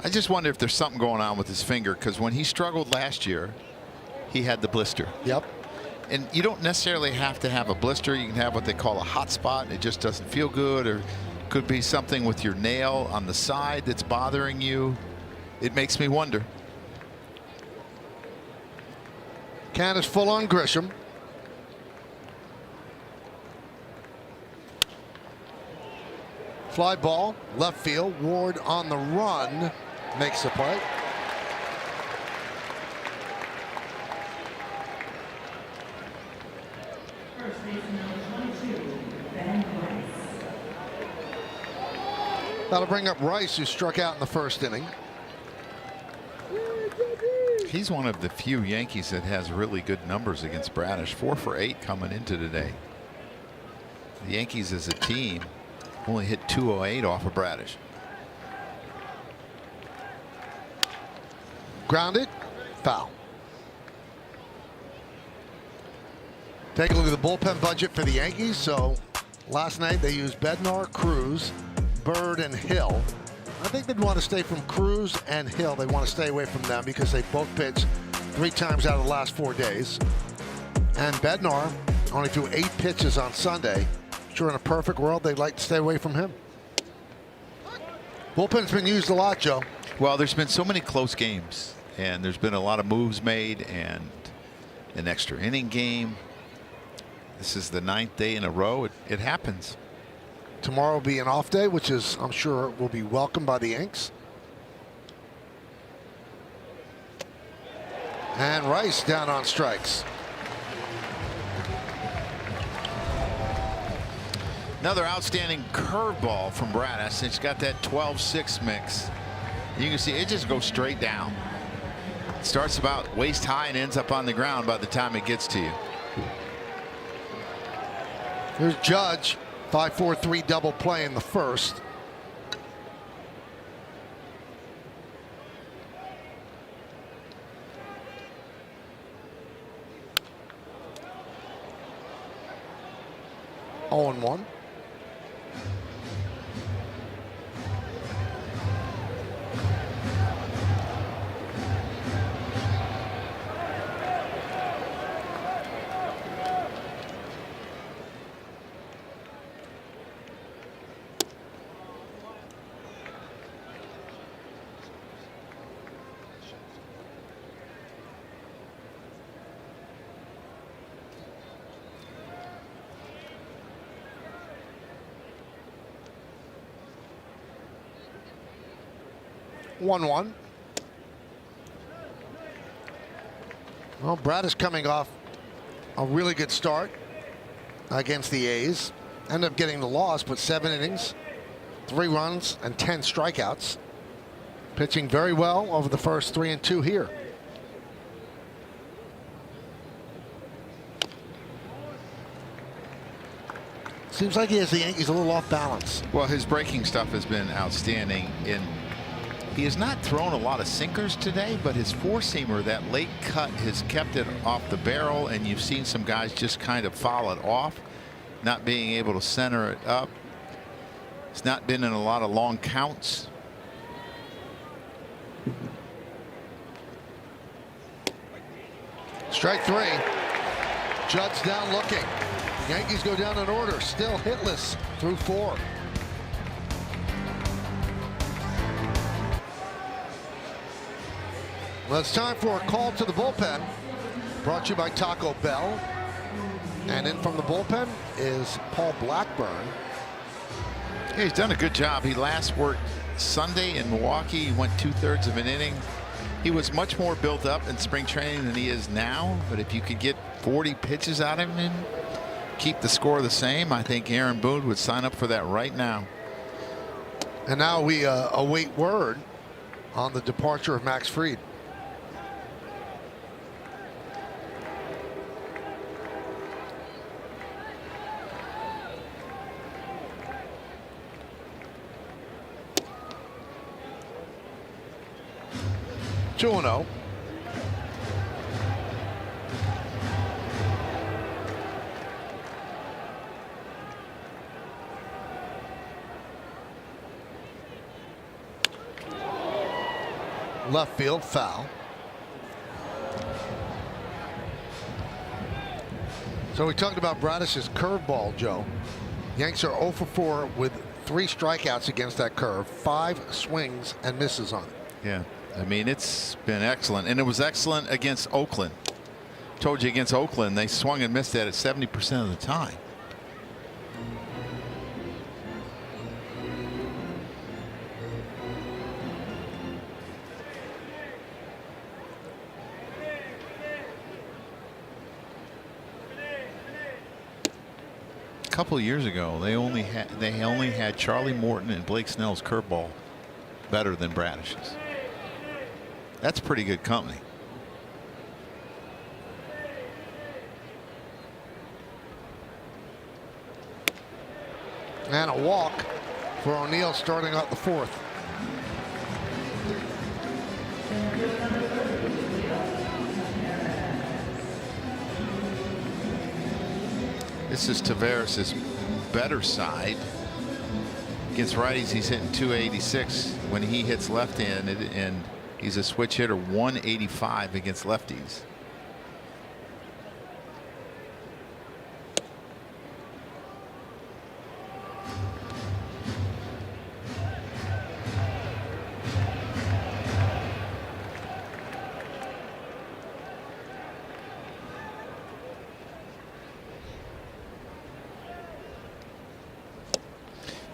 I just wonder if there's something going on with his finger, because when he struggled last year, he had the blister. Yep. And you don't necessarily have to have a blister. You can have what they call a hot spot, and it just doesn't feel good, or could be something with your nail on the side that's bothering you. It makes me wonder. Can is full on Grisham. Fly ball, left field. Ward on the run makes the play. That'll bring up Rice, who struck out in the 1st inning. He's one of the few Yankees that has really good numbers against Bradish. 4 for 8 coming into today. The Yankees as a team only hit .208 off of Bradish. Grounded, foul. Take a look at the bullpen budget for the Yankees. So last night they used Bednar, Cruz, Bird, and Hill. I think they'd want to stay from Cruz and Hill. They want to stay away from them because they both pitched 3 times out of the last 4 days. And Bednar only threw 8 pitches on Sunday. Sure, in a perfect world, they'd like to stay away from him. Bullpen's been used a lot, Joe. Well, there's been so many close games, and there's been a lot of moves made, and an extra inning game. This is the 9th day in a row. It happens. Tomorrow will be an off day, which is, I'm sure, will be welcomed by the Yanks. And Rice down on strikes. Another outstanding curveball from Bradish. It's got that 12-6 mix. You can see it just goes straight down. It starts about waist high and ends up on the ground by the time it gets to you. Here's Judge. 5-4-3 double play in the 1st. 0-1. One. Well, Bradish coming off a really good start against the A's. Ended up getting the loss, but 7 innings, 3 runs, and 10 strikeouts. Pitching very well over the first 3 and 2 here. Seems like he has the Yankees a little off balance. Well, his breaking stuff has been outstanding. He has not thrown a lot of sinkers today, but his four-seamer, that late cut, has kept it off the barrel, and you've seen some guys just kind of foul it off, not being able to center it up. It's not been in a lot of long counts. Strike 3. Judd's down looking. The Yankees go down in order, still hitless through 4. Well, it's time for a call to the bullpen. Brought to you by Taco Bell. And in from the bullpen is Paul Blackburn. Yeah, he's done a good job. He last worked Sunday in Milwaukee. He went 2/3 of an inning. He was much more built up in spring training than he is now. But if you could get 40 pitches out of him and keep the score the same, I think Aaron Boone would sign up for that right now. And now we await word on the departure of Max Fried. Two 2-0. Left field foul. So we talked about Bradish's curveball, Joe. Yanks are 0 for 4 with 3 strikeouts against that curve, 5 swings and misses on it. Yeah, I mean, it's been excellent, and it was excellent against Oakland. Told you against Oakland, they swung and missed at it 70% of the time. A couple of years ago, they only had Charlie Morton and Blake Snell's curveball better than Bradish's. That's pretty good company. And a walk for O'Neill starting out the 4th. This is Taveras' better side. Against righties, he's hitting 286. When he hits left-handed, and he's a switch hitter, 185 against lefties.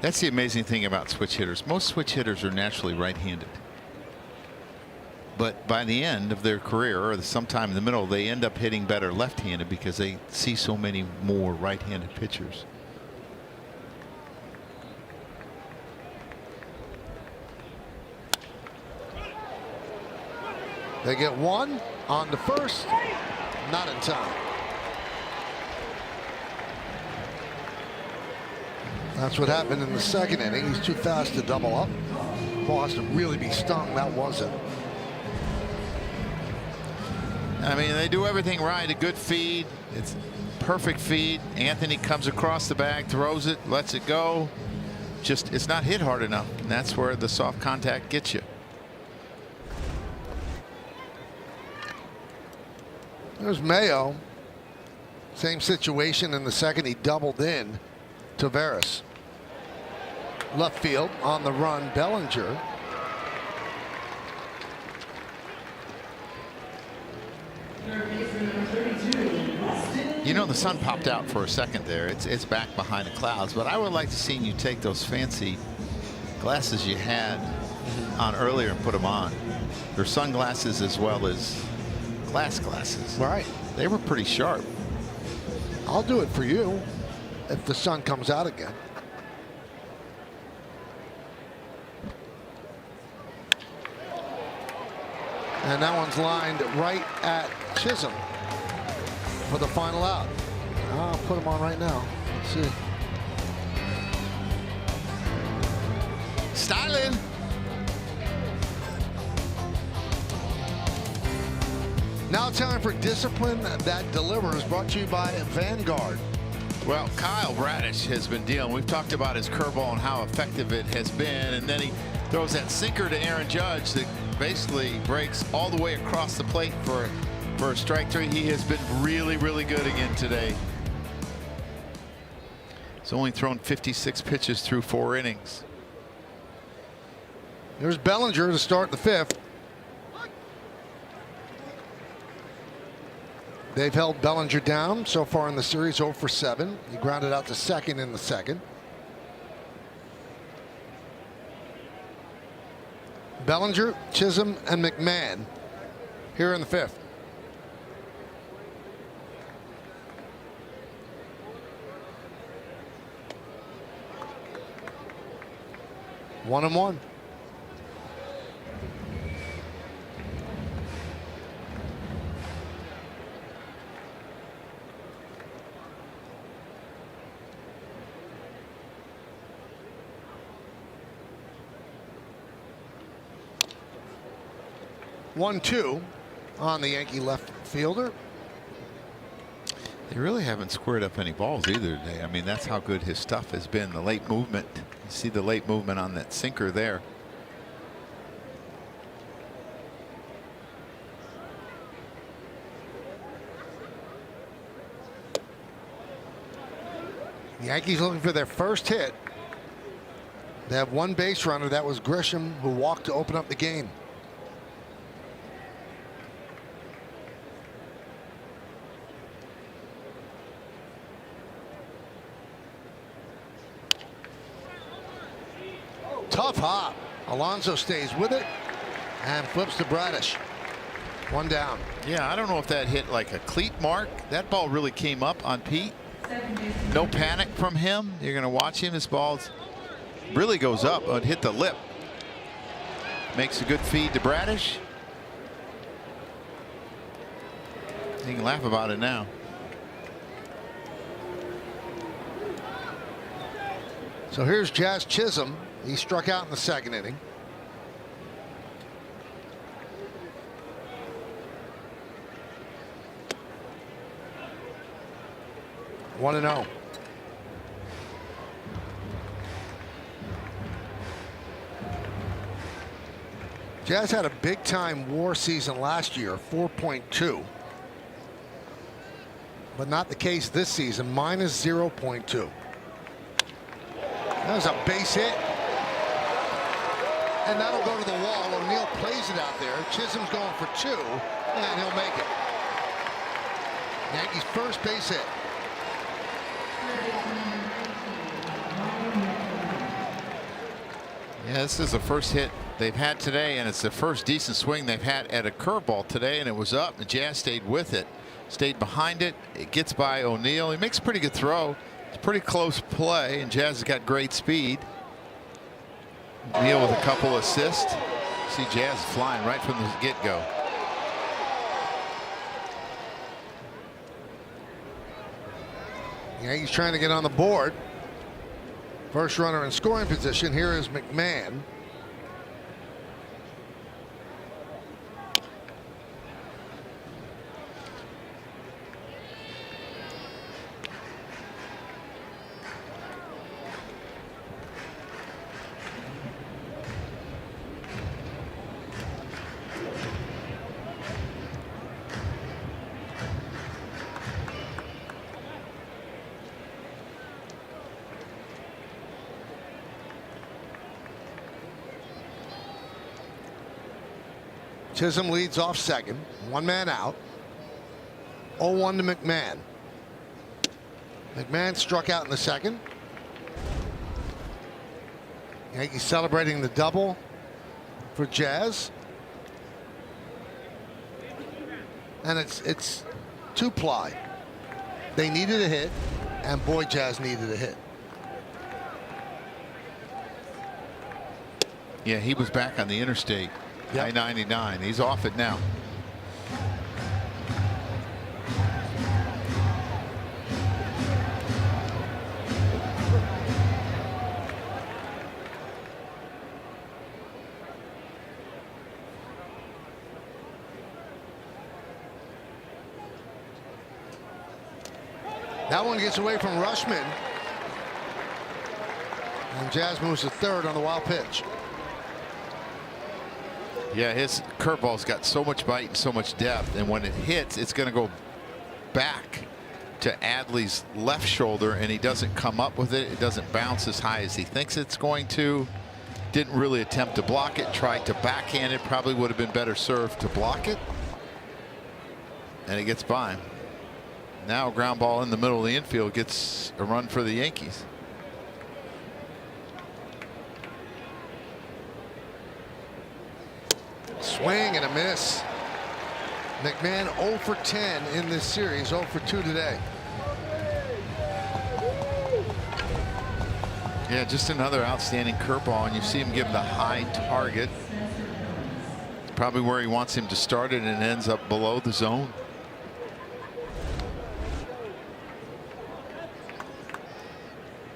That's the amazing thing about switch hitters. Most switch hitters are naturally right-handed. But by the end of their career, or sometime in the middle, they end up hitting better left-handed because they see so many more right-handed pitchers. They get 1 on the first, not in time. That's what happened in the 2nd inning. He's too fast to double up. Ball has to really be stung. That was it. I mean, they do everything right. A good feed. It's perfect feed. Anthony comes across the bag, throws it, lets it go. Just, it's not hit hard enough. And that's where the soft contact gets you. There's Mayo. Same situation in the second. He doubled in. Taveras. Left field on the run. Bellinger. You know, the sun popped out for a second there. It's back behind the clouds, but I would like to see you take those fancy glasses you had on earlier and put them on. They're sunglasses as well as glass glasses. Right. They were pretty sharp. I'll do it for you if the sun comes out again. And that one's lined right at Chisholm for the final out. I'll put him on right now. Let's see. Styling. Now time for Discipline That Delivers, brought to you by Vanguard. Well, Kyle Bradish has been dealing. We've talked about his curveball and how effective it has been, and then he throws that sinker to Aaron Judge that basically breaks all the way across the plate for a strike three. He has been really, really good again today. He's only thrown 56 pitches through 4 innings. There's Bellinger to start the 5th. They've held Bellinger down so far in the series, 0 for 7. He grounded out to second in the second. Bellinger, Chisholm, and McMahon here in the 5th. One and one. One, two on the Yankee left fielder. They really haven't squared up any balls either today. I mean, that's how good his stuff has been. The late movement. You see the late movement on that sinker there. The Yankees looking for their first hit. They have one base runner. That was Grisham, who walked to open up the game. Tough hop. Alonso stays with it and flips to Bradish. One down. Yeah, I don't know if that hit like a cleat mark. That ball really came up on Pete. No panic from him. You're going to watch him. This ball really goes up and hit the lip. Makes a good feed to Bradish. You can laugh about it now. So here's Jazz Chisholm. He struck out in the second inning. One and 0. Jazz had a big time WAR season last year, 4.2. But not the case this season, minus 0.2. That was a base hit. And that'll go to the wall. O'Neill plays it out there. Chisholm's going for 2, and he'll make it. Yankees' first base hit. Yeah, this is the first hit they've had today, and it's the first decent swing they've had at a curveball today, and it was up, and Jazz stayed with it, stayed behind it. It gets by O'Neill. He makes a pretty good throw. It's a pretty close play, and Jazz has got great speed. O'Neill with a couple assists. See Jazz flying right from the get-go. Yankees trying to get on the board. First runner in scoring position. Here is McMahon. Chisholm leads off second. One man out. 0-1 to McMahon. McMahon struck out in the second. Yankees celebrating the double for Jazz. And it's two-ply. They needed a hit, and boy, Jazz needed a hit. Yeah, he was back on the interstate. Yep. I-99. He's off it now. That one gets away from Rushman. And Jazz moves to third on the wild pitch. Yeah, his curveball's got so much bite and so much depth, and when it hits, it's going to go back to Adley's left shoulder, and he doesn't come up with it. It doesn't bounce as high as he thinks it's going to. Didn't really attempt to block it, tried to backhand it, probably would have been better served to block it. And it gets by him. Now ground ball in the middle of the infield gets a run for the Yankees. Swing and a miss. McMahon 0 for 10 in this series, 0 for 2 today. Yeah, just another outstanding curveball, and you see him give the high target. Probably where he wants him to start it, and ends up below the zone.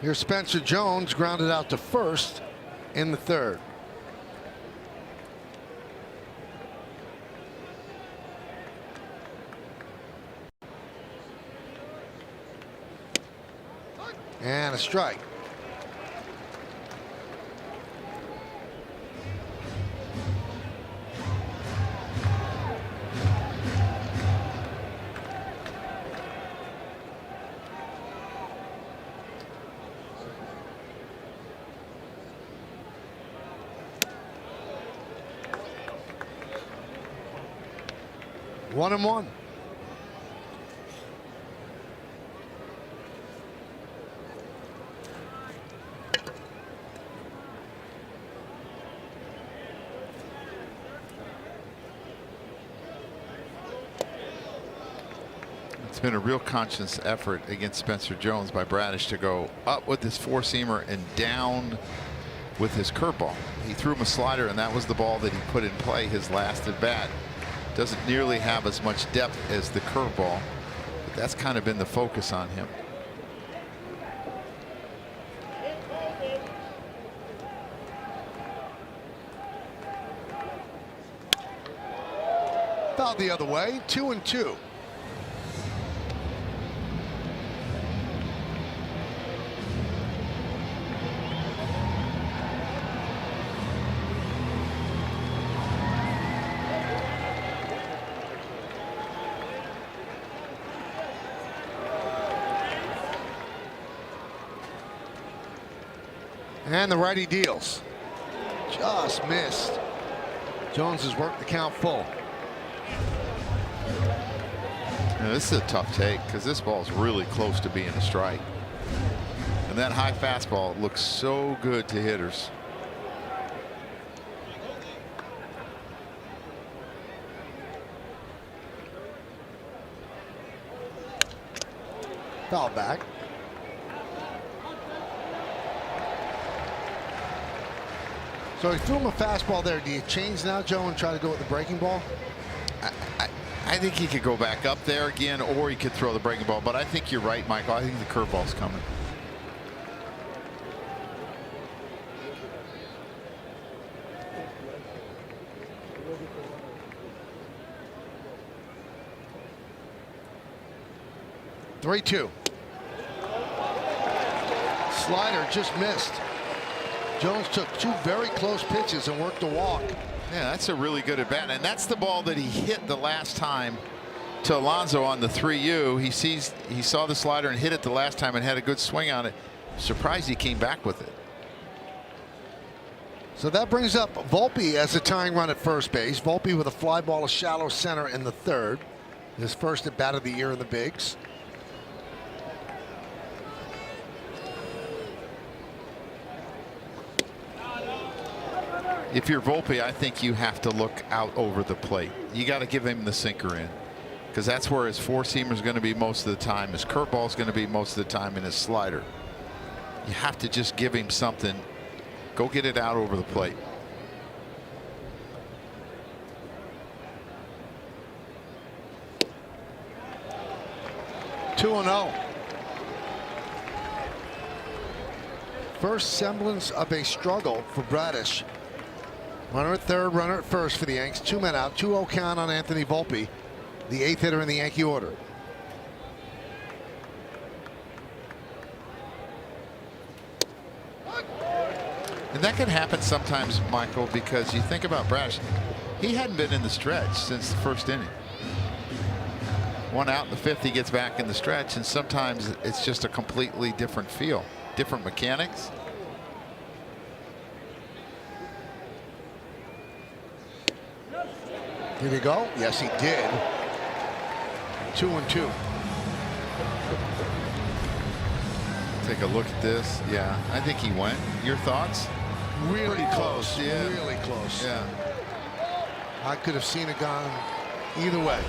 Here's Spencer Jones, grounded out to first in the third. And a strike. One and one. It's been a real conscious effort against Spencer Jones by Bradish to go up with his four-seamer and down with his curveball. He threw him a slider, and that was the ball that he put in play his last at bat. Doesn't nearly have as much depth as the curveball, but that's kind of been the focus on him. Fouled the other way, 2-2. And the righty deals. Just missed. Jones has worked the count full. Now, this is a tough take because this ball is really close to being a strike. And that high fastball looks so good to hitters. Foul back. So he threw him a fastball there. Do you change now, Joe, and try to go with the breaking ball? I think he could go back up there again, or he could throw the breaking ball. But I think you're right, Michael. I think the curveball's coming. Three-two. Slider just missed. Jones took two very close pitches and worked a walk. Yeah, that's a really good at bat, and that's the ball that he hit the last time to Alonso on the 3U. He saw the slider and hit it the last time and had a good swing on it. Surprised he came back with it. So that brings up Volpe as a tying run at first base. Volpe with a fly ball to shallow center in the third. His first at bat of the year in the bigs. If you're Volpe, I think you have to look out over the plate. You got to give him the sinker in, because that's where his four-seamer is going to be most of the time. His curveball is going to be most of the time, and his slider. You have to just give him something. Go get it out over the plate. 2-0. First semblance of a struggle for Bradish. Runner at third, runner at first for the Yanks. 2 men out, 2-0 count on Anthony Volpe, the 8th hitter in the Yankee order. And that can happen sometimes, Michael, because you think about Bradish. He hadn't been in the stretch since the first inning. 1 out in the 5th, he gets back in the stretch, and sometimes it's just a completely different feel, different mechanics. Did he go? Yes, he did. 2-2. Take a look at this. Yeah, I think he went. Your thoughts? Really Pretty close. Yeah. Really close. Yeah. I could have seen it gone either way.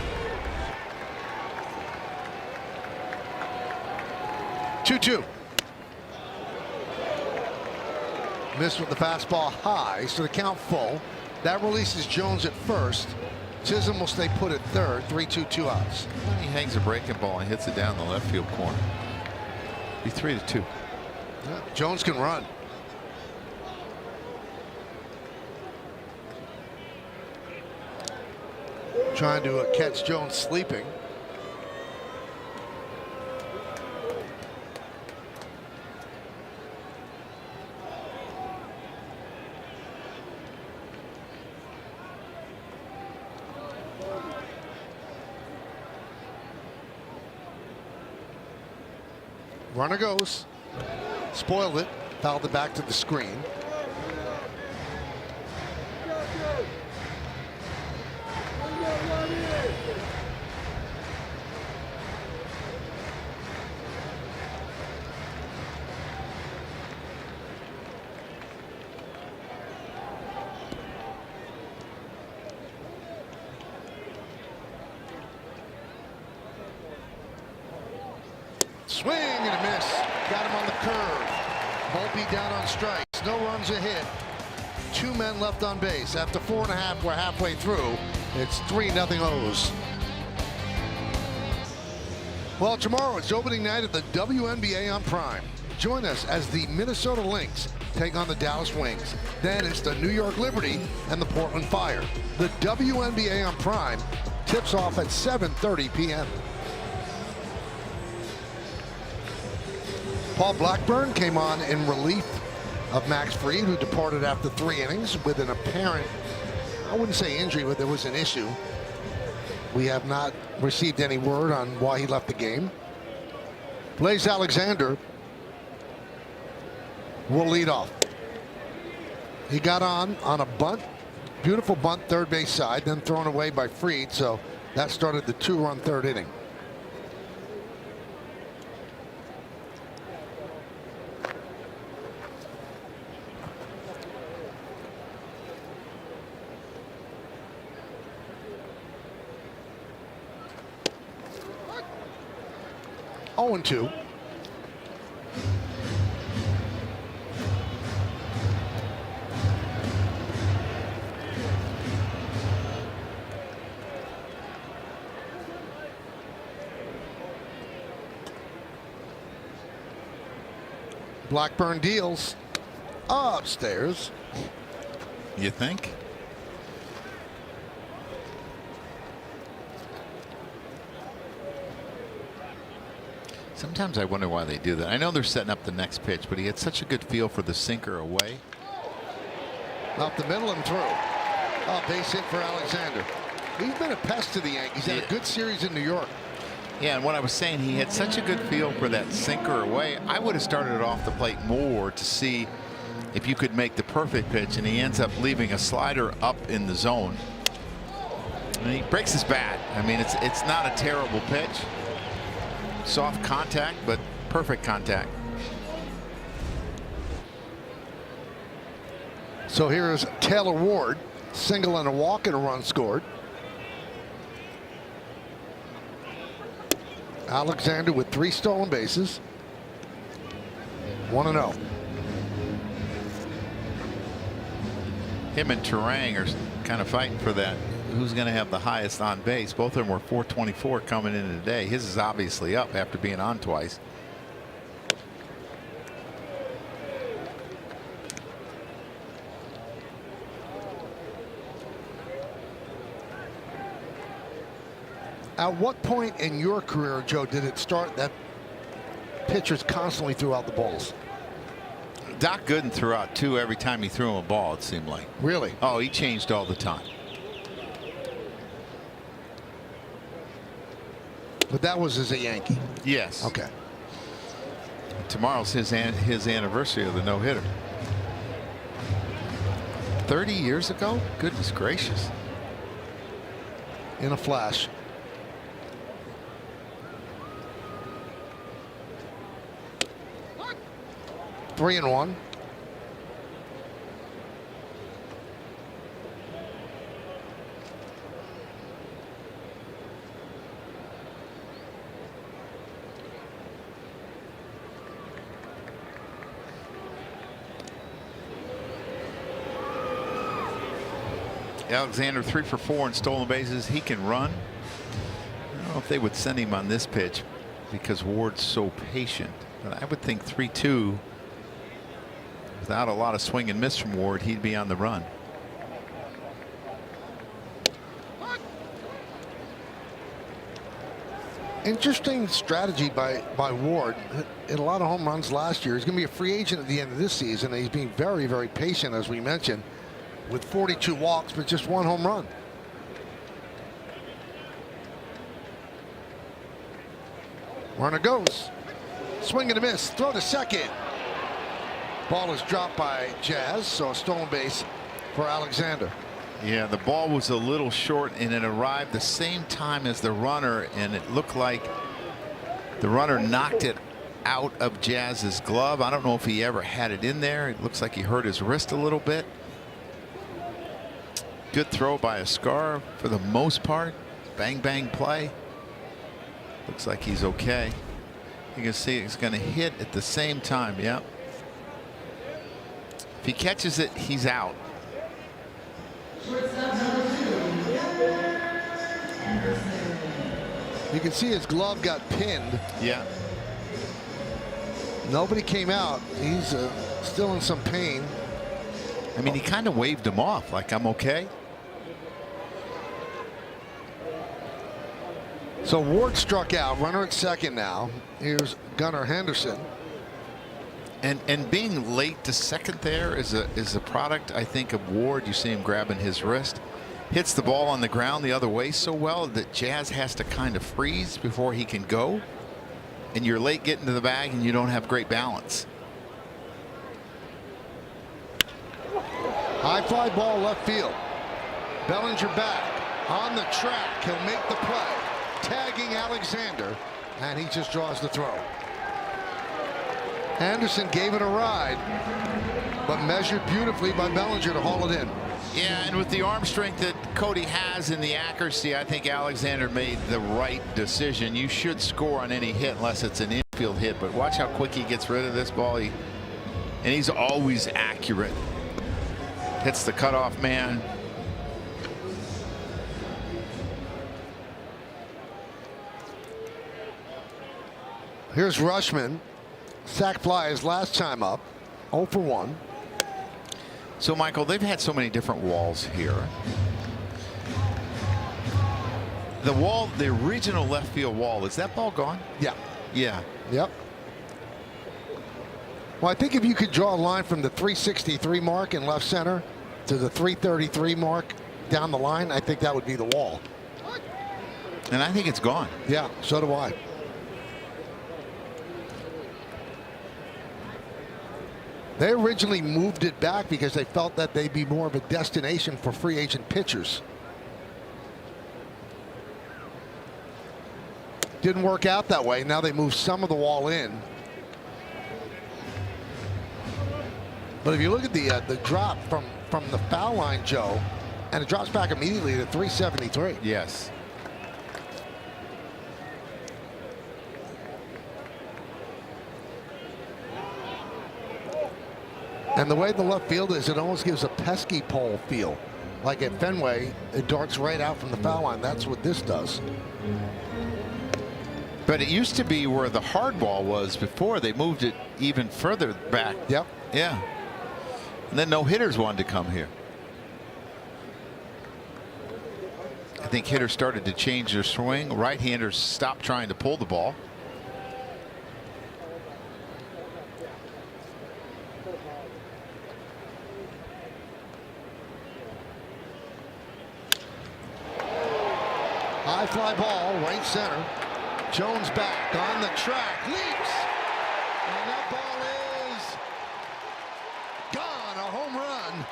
2-2. Missed with the fastball high, so the count full. That releases Jones at first. Chisholm will stay put at third. 3-2, 2 outs. He hangs a breaking ball and hits it down the left field corner. Be 3-2. Yeah, Jones can run. Trying to catch Jones sleeping. Runner goes. Spoiled it. Fouled it back to the screen. Swing and a miss. Got him on the curve. Volpe down on strikes. No runs a hit. 2 men left on base. After 4.5, we're halfway through. It's 3-0 O's. Well, tomorrow it's opening night at the WNBA on Prime. Join us as the Minnesota Lynx take on the Dallas Wings. Then it's the New York Liberty and the Portland Fire. The WNBA on Prime tips off at 7:30 p.m. Paul Blackburn came on in relief of Max Fried, who departed after 3 innings with an apparent, I wouldn't say injury, but there was an issue. We have not received any word on why he left the game. Blaze Alexander will lead off. He got on a bunt, beautiful bunt third base side, then thrown away by Fried, so that started the 2-run third inning. Oh, 2. Blackburn deals upstairs. You think? Sometimes I wonder why they do that. I know they're setting up the next pitch, but he had such a good feel for the sinker away. Up the middle and through. Oh, base hit for Alexander. He's been a pest to the Yankees. Had a good series in New York. Yeah, and what I was saying, he had such a good feel for that sinker away. I would have started it off the plate more to see if you could make the perfect pitch, and he ends up leaving a slider up in the zone. And he breaks his bat. I mean, it's not a terrible pitch. Soft contact, but perfect contact. So here's Taylor Ward, single and a walk and a run scored. Alexander with 3 stolen bases. 1-0. Him and Terang are kind of fighting for that. Who's going to have the highest on base? Both of them were 424 coming in today. His is obviously up after being on twice. At what point in your career, Joe, did it start that pitchers constantly threw out the balls? Doc Gooden threw out 2 every time he threw him a ball, it seemed like. Really? Oh, he changed all the time. But that was as a Yankee. Yes. Okay. Tomorrow's his anniversary of the no-hitter. 30 years ago? Goodness gracious. In a flash. Three and one. Alexander 3 for 4 in stolen bases. He can run. I don't know if they would send him on this pitch because Ward's so patient. But I would think 3-2. Without a lot of swing and miss from Ward, he'd be on the run. Interesting strategy by Ward. Hit a lot of home runs last year. He's going to be a free agent at the end of this season. And he's being very, very patient, as we mentioned, with 42 walks, but just 1 home run. Runner goes. Swing and a miss. Throw to second. Ball is dropped by Jazz, so a stolen base for Alexander. Yeah, the ball was a little short, and it arrived the same time as the runner, and it looked like the runner knocked it out of Jazz's glove. I don't know if he ever had it in there. It looks like he hurt his wrist a little bit. Good throw by Ascar for the most part. Bang bang play. Looks like he's okay. You can see he's going to hit at the same time. Yep. If he catches it, he's out. You can see his glove got pinned. Yeah. Nobody came out. He's still in some pain. I mean, he kind of waved him off like, I'm okay. So Ward struck out. Runner at second now. Here's Gunnar Henderson. And being late to second there is a product, I think, of Ward. You see him grabbing his wrist. Hits the ball on the ground the other way so well that Jazz has to kind of freeze before he can go. And you're late getting to the bag and you don't have great balance. High fly ball left field. Bellinger back on the track. He'll make the play. Tagging Alexander, and he just draws the throw. Anderson gave it a ride, but measured beautifully by Bellinger to haul it in. Yeah, and with the arm strength that Cody has and the accuracy, I think Alexander made the right decision. You should score on any hit unless it's an infield hit, but watch how quick he gets rid of this ball. And he's always accurate. Hits the cutoff man. Here's Rushman. Sac fly his last time up. 0 for 1. So, Michael, they've had so many different walls here. The wall, the original left field wall, is that ball gone? Yeah. Yeah. Yep. Well, I think if you could draw a line from the 363 mark in left center to the 333 mark down the line, I think that would be the wall. And I think it's gone. Yeah, so do I. They originally moved it back because they felt that they'd be more of a destination for free agent pitchers. Didn't work out that way. Now they moved some of the wall in. But if you look at the drop from the foul line, Joe, and it drops back immediately to 373. Yes. And the way the left field is, it almost gives a pesky pole feel. Like at Fenway, it darts right out from the foul line. That's what this does. But it used to be where the hard ball was before. They moved it even further back. Yep. Yeah. And then no hitters wanted to come here. I think hitters started to change their swing. Right-handers stopped trying to pull the ball. High fly ball, right center. Jones back on the track, leaps, and that ball is gone. A home run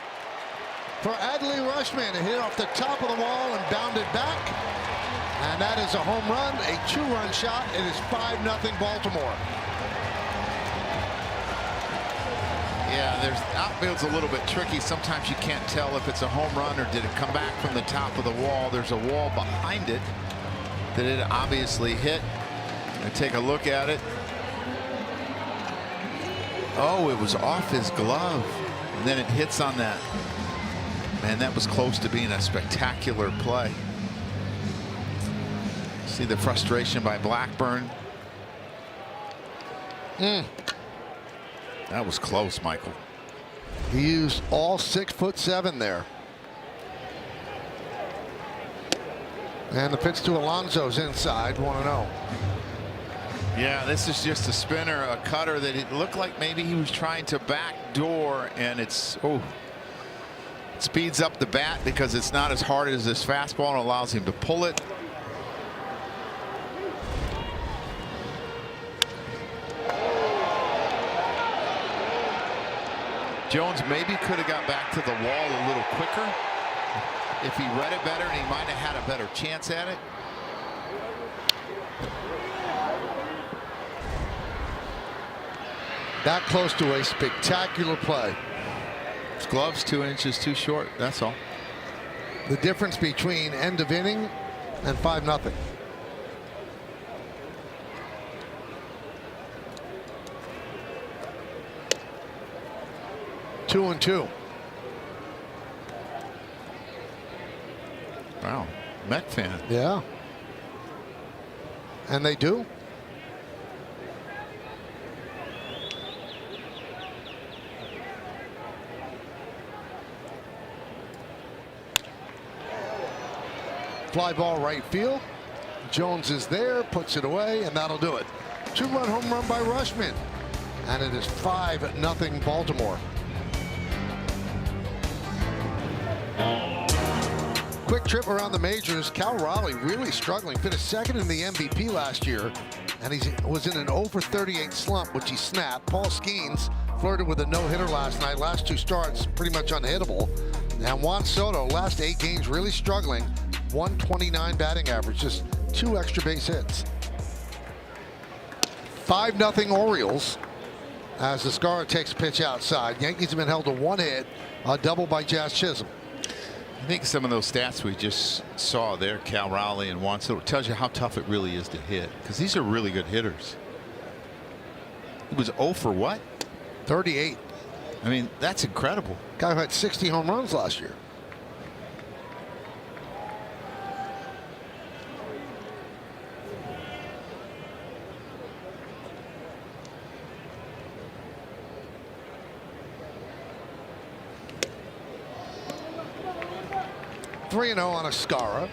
for Adley Rutschman. It hit off the top of the wall and bounded back, and that is a home run, a 2-run shot. It is 5-0 Baltimore. Yeah, there's outfield's a little bit tricky. Sometimes you can't tell if it's a home run or did it come back from the top of the wall. There's a wall behind it that it obviously hit. And take a look at it. Oh, it was off his glove, and then it hits on that. Man, that was close to being a spectacular play. See the frustration by Blackburn. That was close, Michael. He used all 6'7" there. And the pitch to Alonso's inside, 1-0. Yeah, this is just a spinner, a cutter that it looked like maybe he was trying to backdoor, and it's it speeds up the bat because it's not as hard as this fastball and allows him to pull it. Jones maybe could have got back to the wall a little quicker if he read it better, and he might have had a better chance at it. That close to a spectacular play. His glove's 2 inches too short, that's all. The difference between end of inning and 5-0. Two and two. Wow, Met fan. Yeah. And they do. Fly ball right field. Jones is there, puts it away, and that'll do it. 2-run home run by Rutschman. And it is 5-0 Baltimore. Quick trip around the majors. Cal Raleigh really struggling. Finished second in the MVP last year, and he was in an 0-for-38 slump, which he snapped. Paul Skeens flirted with a no-hitter last night. Last 2 starts, pretty much unhittable. And Juan Soto, last 8 games, really struggling. 129 batting average, just 2 extra base hits. 5-0 Orioles as Escara takes a pitch outside. Yankees have been held to 1 hit, a double by Jazz Chisholm. I think some of those stats we just saw there, Cal Raleigh and Juan Soto, tells you how tough it really is to hit, because these are really good hitters. It was 0 for what? 38. I mean, that's incredible. Guy who had 60 home runs last year. .3-0 on Escara.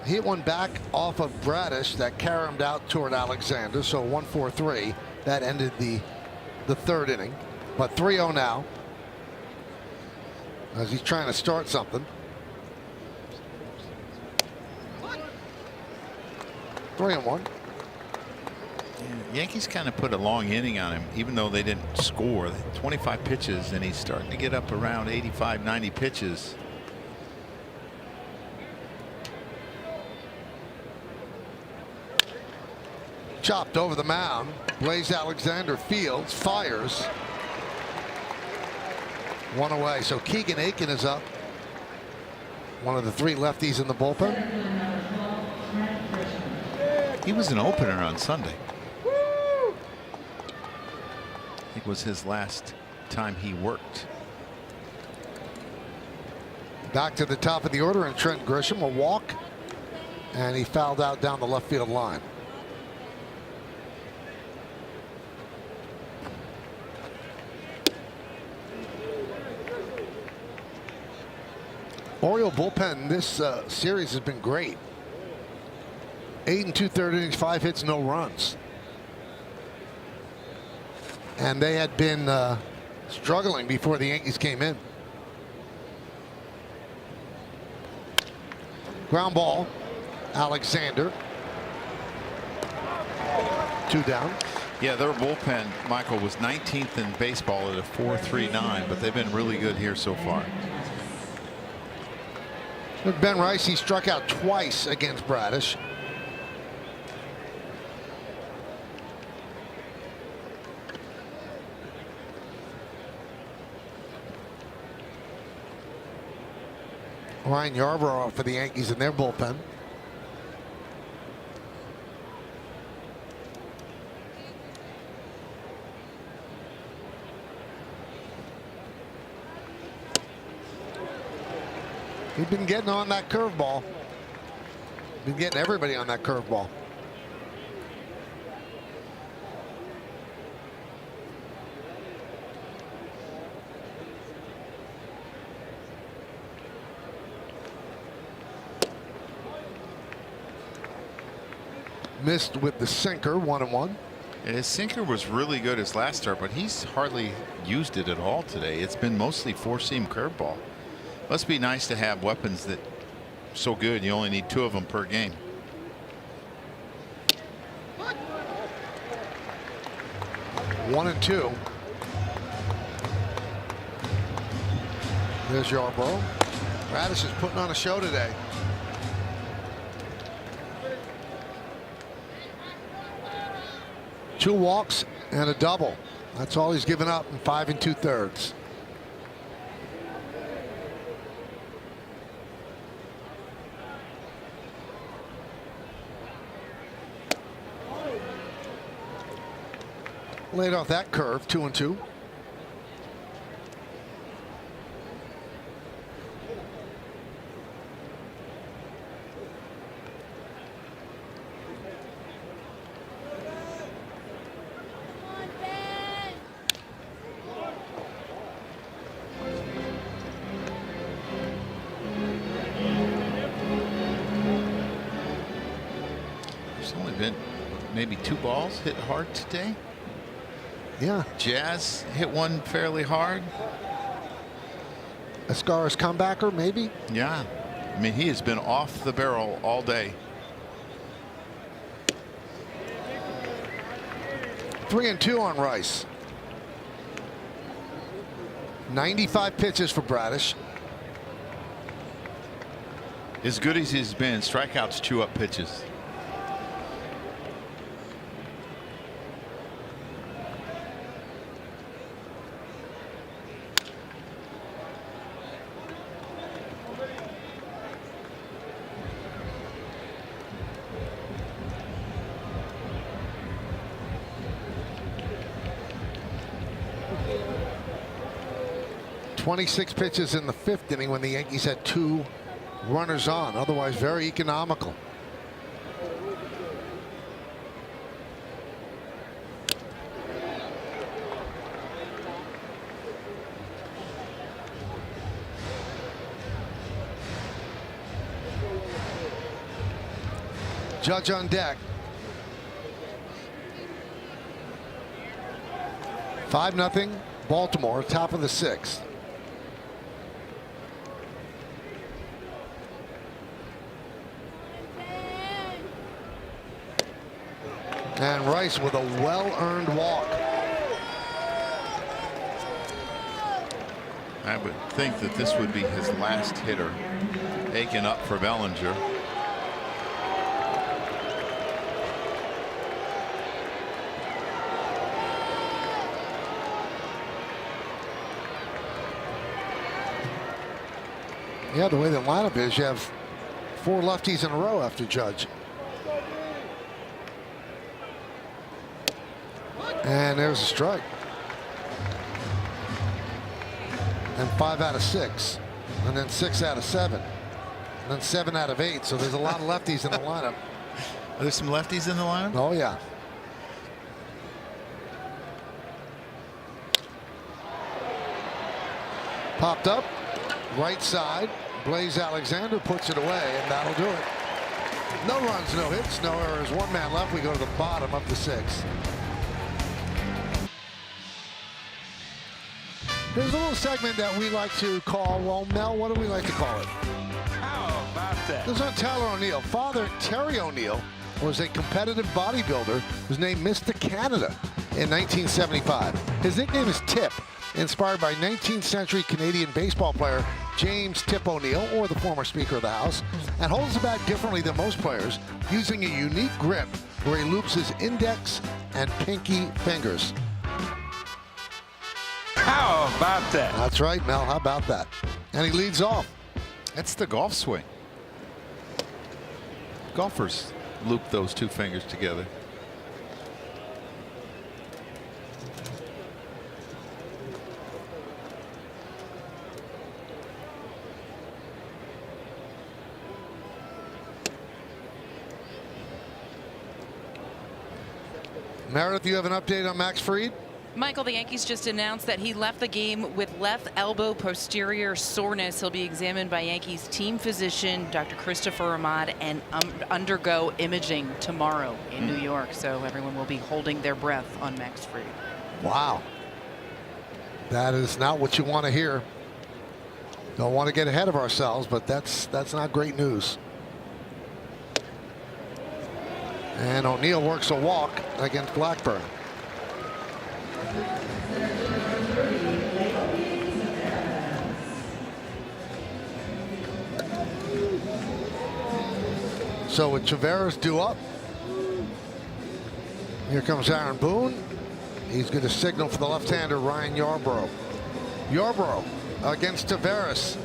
He hit one back off of Bradish that caromed out toward Alexander, so 1-4-3. That ended the 3rd inning. But 3-0 now as he's trying to start something. 3-1. Yankees kind of put a long inning on him, even though they didn't score. 25 pitches, and he's starting to get up around 85, 90 pitches. Chopped over the mound. Blaze Alexander fields, fires. One away. So Keegan Aiken is up. One of the 3 lefties in the bullpen. He was an opener on Sunday. I think it was his last time he worked. Back to the top of the order, and Trent Grisham, a walk, and he fouled out down the left field line. Oriole bullpen this series has been great. 8 2/3 innings, 5 hits, no runs. And they had been struggling before the Yankees came in. Ground ball, Alexander. 2 down. Yeah, their bullpen, Michael, was 19th in baseball at a 4.39, but they've been really good here so far. Ben Rice, he struck out twice against Bradish. Ryan Yarbrough for the Yankees in their bullpen. He's been getting on that curveball. Been getting everybody on that curveball. Missed with the sinker, 1-1. His sinker was really good his last start, but he's hardly used it at all today. It's been mostly 4-seam curveball. Must be nice to have weapons that so good you only need 2 of them per game. One and 2. There's Yarbrough. Bradish is putting on a show today. Two walks and a double. That's all he's given up in 5 2/3. Laid off that curve, 2-2. There's only been maybe 2 balls hit hard today. Yeah. Jazz hit one fairly hard. Escara's comebacker, maybe. Yeah. I mean, he has been off the barrel all day. 3-2 on Rice. 95 pitches for Bradish. As good as he's been, strikeouts chew up pitches. .26 pitches in the 5th inning when the Yankees had 2 runners on. Otherwise, very economical. Judge on deck. 5-0 Baltimore, top of the 6th. And Rice with a well-earned walk. I would think that this would be his last hitter. Aching up for Bellinger. Yeah, the way the lineup is, you have 4 lefties in a row after Judge. And there's a strike. And 5 out of 6. And then 6 out of 7. And then 7 out of 8. So there's a lot of lefties in the lineup. Are there some lefties in the lineup? Oh, yeah. Popped up. Right side. Blaze Alexander puts it away, and that'll do it. No runs, no hits, no errors. 1 man left. We go to the bottom of the 6th. There's a little segment that we like to call, well, Mel, what do we like to call it? How about that? This is on Tyler O'Neill. Father Terry O'Neill was a competitive bodybuilder who was named Mr. Canada in 1975. His nickname is Tip, inspired by 19th century Canadian baseball player James Tip O'Neill, or the former Speaker of the House, and holds the bat differently than most players, using a unique grip where he loops his index and pinky fingers. How about that? That's right, Mel. How about that? And he leads off. That's the golf swing. Golfers loop those 2 fingers together. Meredith, you have an update on Max Fried? Michael, the Yankees just announced that he left the game with left elbow posterior soreness. He'll be examined by Yankees team physician Dr. Christopher Ahmad and undergo imaging tomorrow in New York. So everyone will be holding their breath on Max Fried. Wow. That is not what you want to hear. Don't want to get ahead of ourselves, but that's not great news. And O'Neill works a walk against Blackburn. So with Taveras due up, here comes Aaron Boone. He's going to signal for the left-hander Ryan Yarbrough. Yarbrough against Taveras.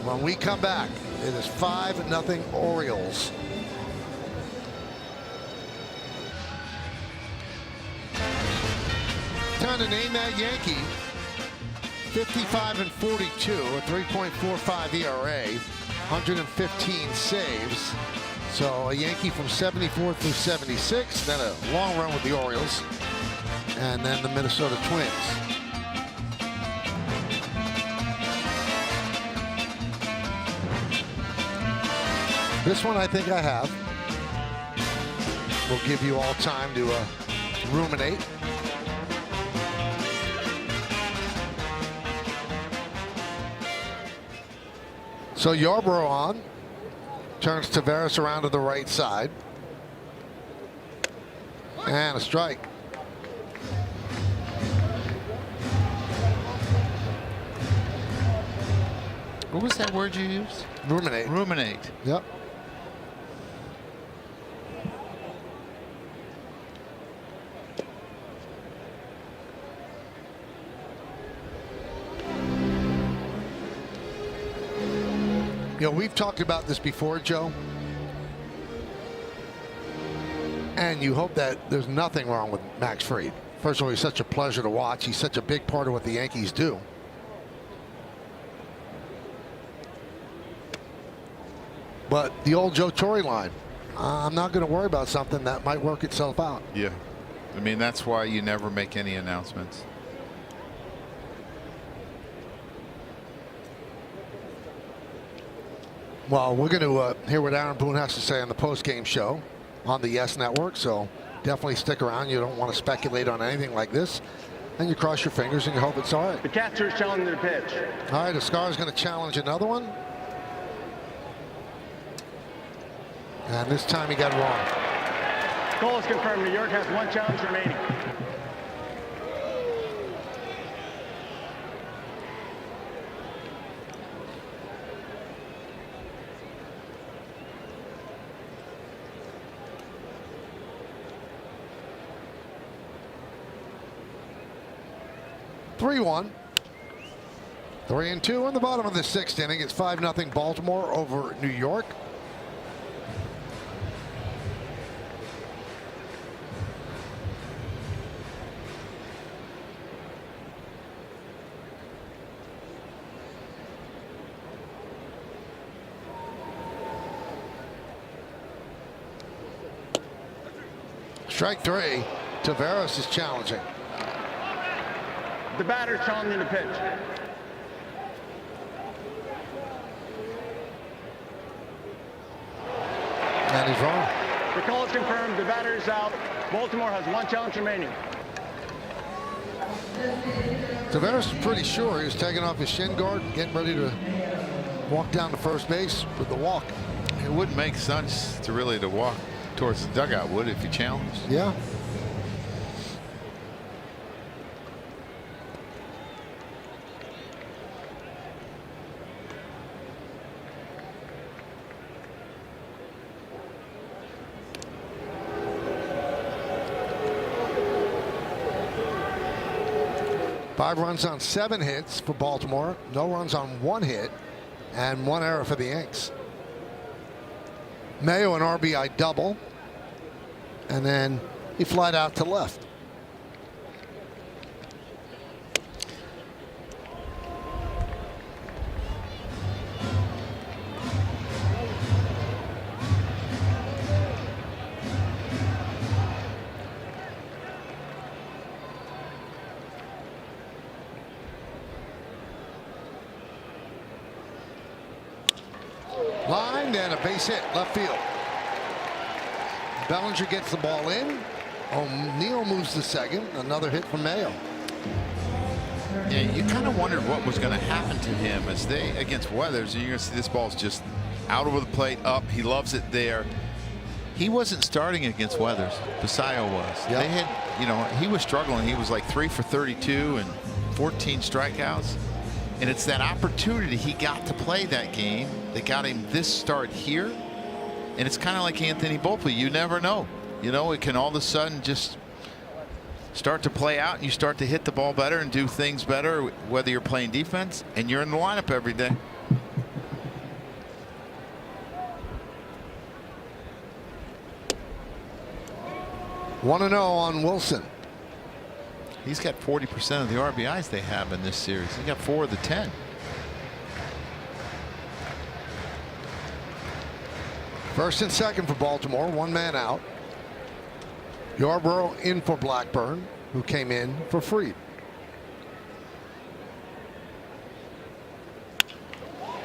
When we come back, it is 5-0 Orioles. Time to name that Yankee. 55-42, a 3.45 ERA, 115 saves. So a Yankee from 74 through 76, then a long run with the Orioles, and then the Minnesota Twins. This one I think I have. We'll give you all time to ruminate. So Yarbrough on. Turns Taveras around to the right side. And a strike. What was that word you used? Ruminate. Ruminate. Yep. You know, we've talked about this before, Joe. And you hope that there's nothing wrong with Max Fried. First of all, he's such a pleasure to watch. He's such a big part of what the Yankees do. But the old Joe Torre line, I'm not going to worry about something that might work itself out. Yeah. I mean, that's why you never make any announcements. Well, we're going to hear what Aaron Boone has to say on the post-game show on the Yes Network, so definitely stick around. You don't want to speculate on anything like this. And you cross your fingers and you hope it's all right. The catcher is challenging the pitch. All right, Escar is going to challenge another one. And this time he got it wrong. Goal is confirmed. New York has 1 challenge remaining. Three-one. 3-2 in the bottom of the 6th inning. It's 5-0 Baltimore over New York. Strike 3. Tavares is challenging. The batter challenging the pitch. And he's wrong. The call is confirmed. The batter is out. Baltimore has 1 challenge remaining. Tavares is pretty sure he was taking off his shin guard, getting ready to walk down to first base with the walk. It wouldn't make sense to really to walk towards the dugout, would it, if you challenged? Yeah. Five runs on 7 hits for Baltimore. No runs on 1 hit and 1 error for the Yanks. Mayo an RBI double. And then he flied out to left. Lined and a base hit left field. Bellinger gets the ball in. O'Neill moves to second. Another hit from Mayo. Yeah, you kind of wondered what was going to happen to him as they against Weathers. And you're going to see this ball's just out over the plate, up. He loves it there. He wasn't starting against Weathers. Basayo was. Yep. They had, you know, he was struggling. He was like 3 for 32 and 14 strikeouts. And it's that opportunity he got to play that game that got him this start here. And it's kind of like Anthony Volpe. You never know. You know, it can all of a sudden just start to play out and you start to hit the ball better and do things better, whether you're playing defense and you're in the lineup every day. One and 0 on Wilson. He's got 40% of the RBIs they have in this series. He got 4 of the 10. First and second for Baltimore. 1 man out. Yarborough in for Blackburn, who came in for Fried.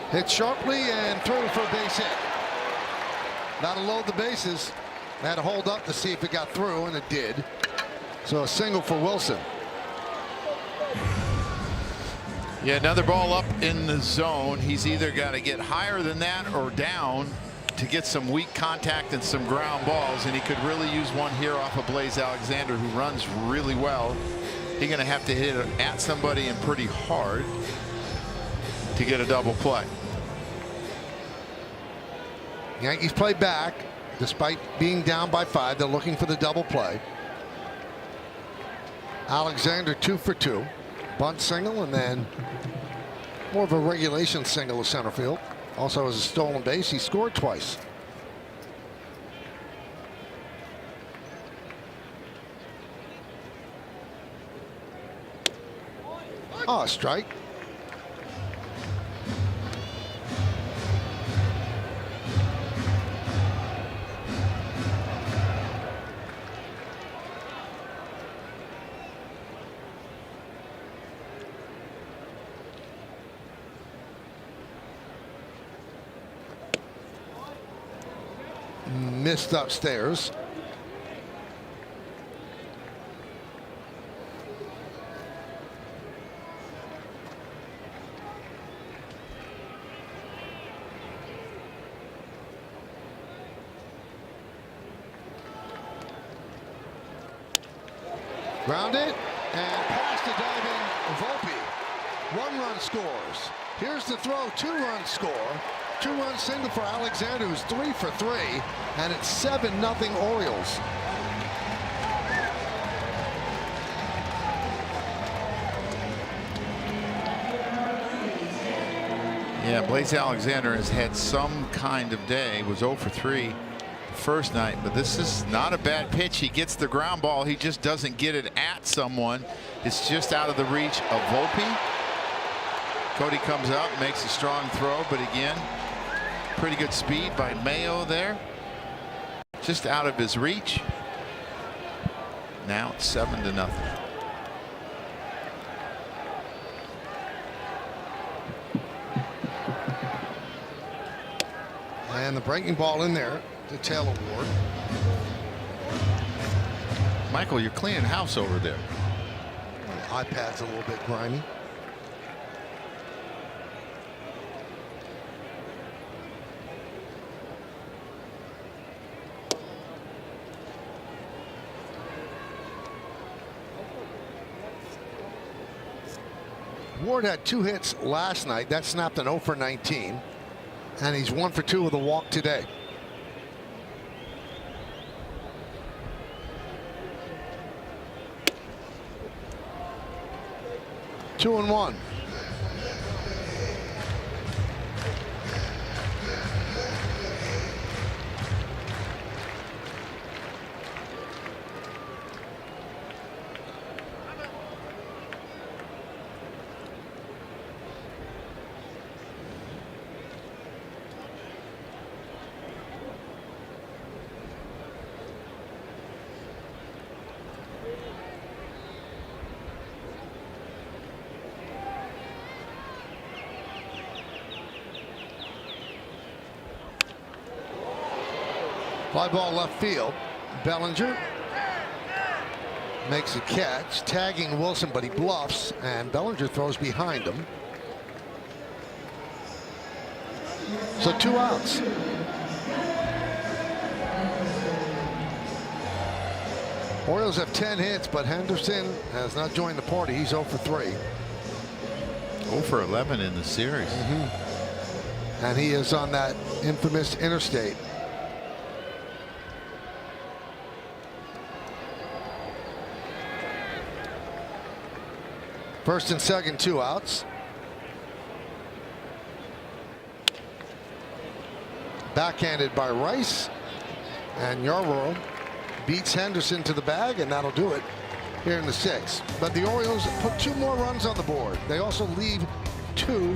Hit sharply and through for a base hit. That'll load the bases. Had to hold up to see if it got through, and it did. So a single for Wilson. Yeah, another ball up in the zone. He's either got to get higher than that or down to get some weak contact and some ground balls, and he could really use one here off of Blaze Alexander, who runs really well. He's going to have to hit it at somebody and pretty hard to get a double play. Yankees play back despite being down by 5. They're looking for the double play. Alexander 2 for 2. Bunt single and then more of a regulation single to center field. Also has a stolen base. He scored twice. Oh, a strike. Missed upstairs. Grounded and past the diving Volpe. 1-run scores. Here's the throw. 2-run score. 2-run single for Alexander, who's 3 for 3, and it's 7-0 Orioles. Yeah, Blaze Alexander has had some kind of day. Was 0 for 3 the first night, but this is not a bad pitch. He gets the ground ball. He just doesn't get it at someone. It's just out of the reach of Volpe. Cody comes up, makes a strong throw, but again, pretty good speed by Mayo there. Just out of his reach. Now it's 7-0. And the breaking ball in there to Taylor Ward. Michael, you're cleaning house over there. iPad's a little bit grimy. Ward had 2 hits last night. That snapped an 0 for 19. And he's 1 for 2 with a walk today. Two and 1. Fly ball left field. Bellinger makes a catch, tagging Wilson, but he bluffs, and Bellinger throws behind him. So 2 outs. Orioles have 10 hits, but Henderson has not joined the party. He's 0 for 3. 0 for 11 in the series. And he is on that infamous interstate. First and second, 2 outs. Backhanded by Rice, and Yarbrough beats Henderson to the bag, and that'll do it here in the 6th. But the Orioles put 2 more runs on the board. They also leave 2.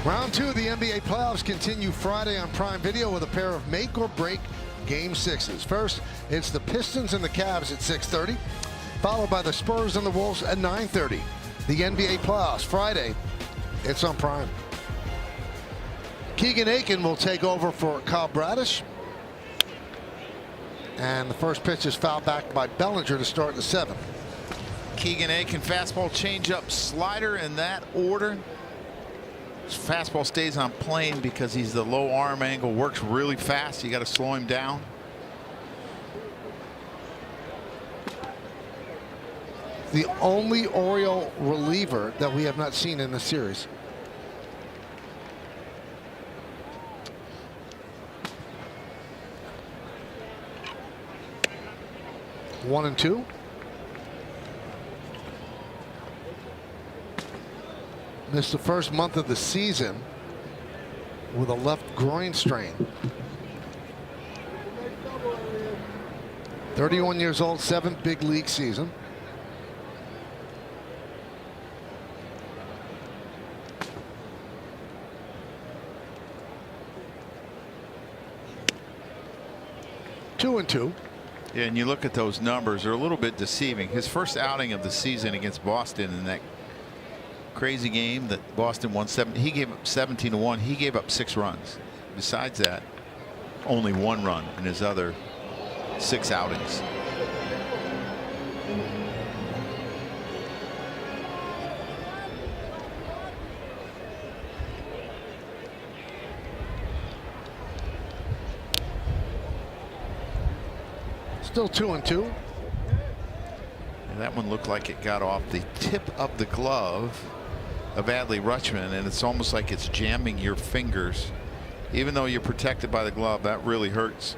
Round 2 of the NBA playoffs continue Friday on Prime Video with a pair of make or break Game 6s. First, it's the Pistons and the Cavs at 6:30, followed by the Spurs and the Wolves at 9:30. The NBA playoffs Friday. It's on Prime. Keegan Aiken will take over for Kyle Bradish. And the first pitch is fouled back by Bellinger to start the 7th. Keegan Aiken, fastball, changeup, slider in that order. His fastball stays on plane because he's the low arm angle, works really fast. You got to slow him down. The only Oriole reliever that we have not seen in the series. One and 2. Missed the first month of the season with a left groin strain. 31 years old, 7th big league season. Two and 2. Yeah, and you look at those numbers, they're a little bit deceiving. His first outing of the season against Boston in that crazy game that Boston won 7, he gave up 17-1. He gave up 6 runs. Besides that, only 1 run in his other 6 outings. Still 2-2. And that one looked like it got off the tip of the glove of Adley Rutschman, and it's almost like it's jamming your fingers. Even though you're protected by the glove, that really hurts.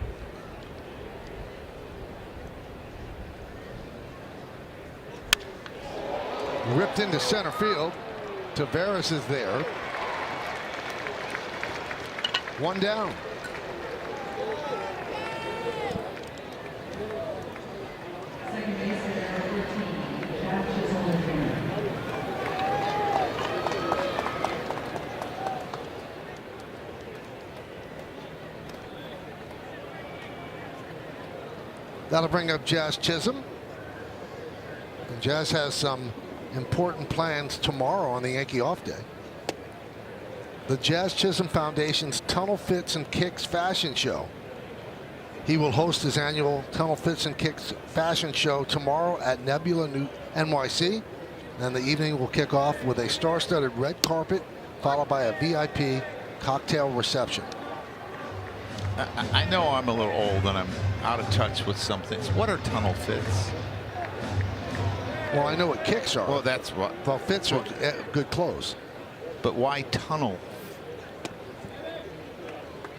Ripped into center field. Tavares is there. One down. That'll bring up Jazz Chisholm. And Jazz has some important plans tomorrow on the Yankee off day. The Jazz Chisholm Foundation's Tunnel Fits and Kicks fashion show. He will host his annual Tunnel Fits and Kicks fashion show tomorrow at Nebula NYC. And the evening will kick off with a star-studded red carpet, followed by a VIP cocktail reception. I know I'm a little old and I'm out of touch with some things. What are tunnel fits? Well, I know what kicks are. Well, that's what. Well, fits are good clothes. But why tunnel?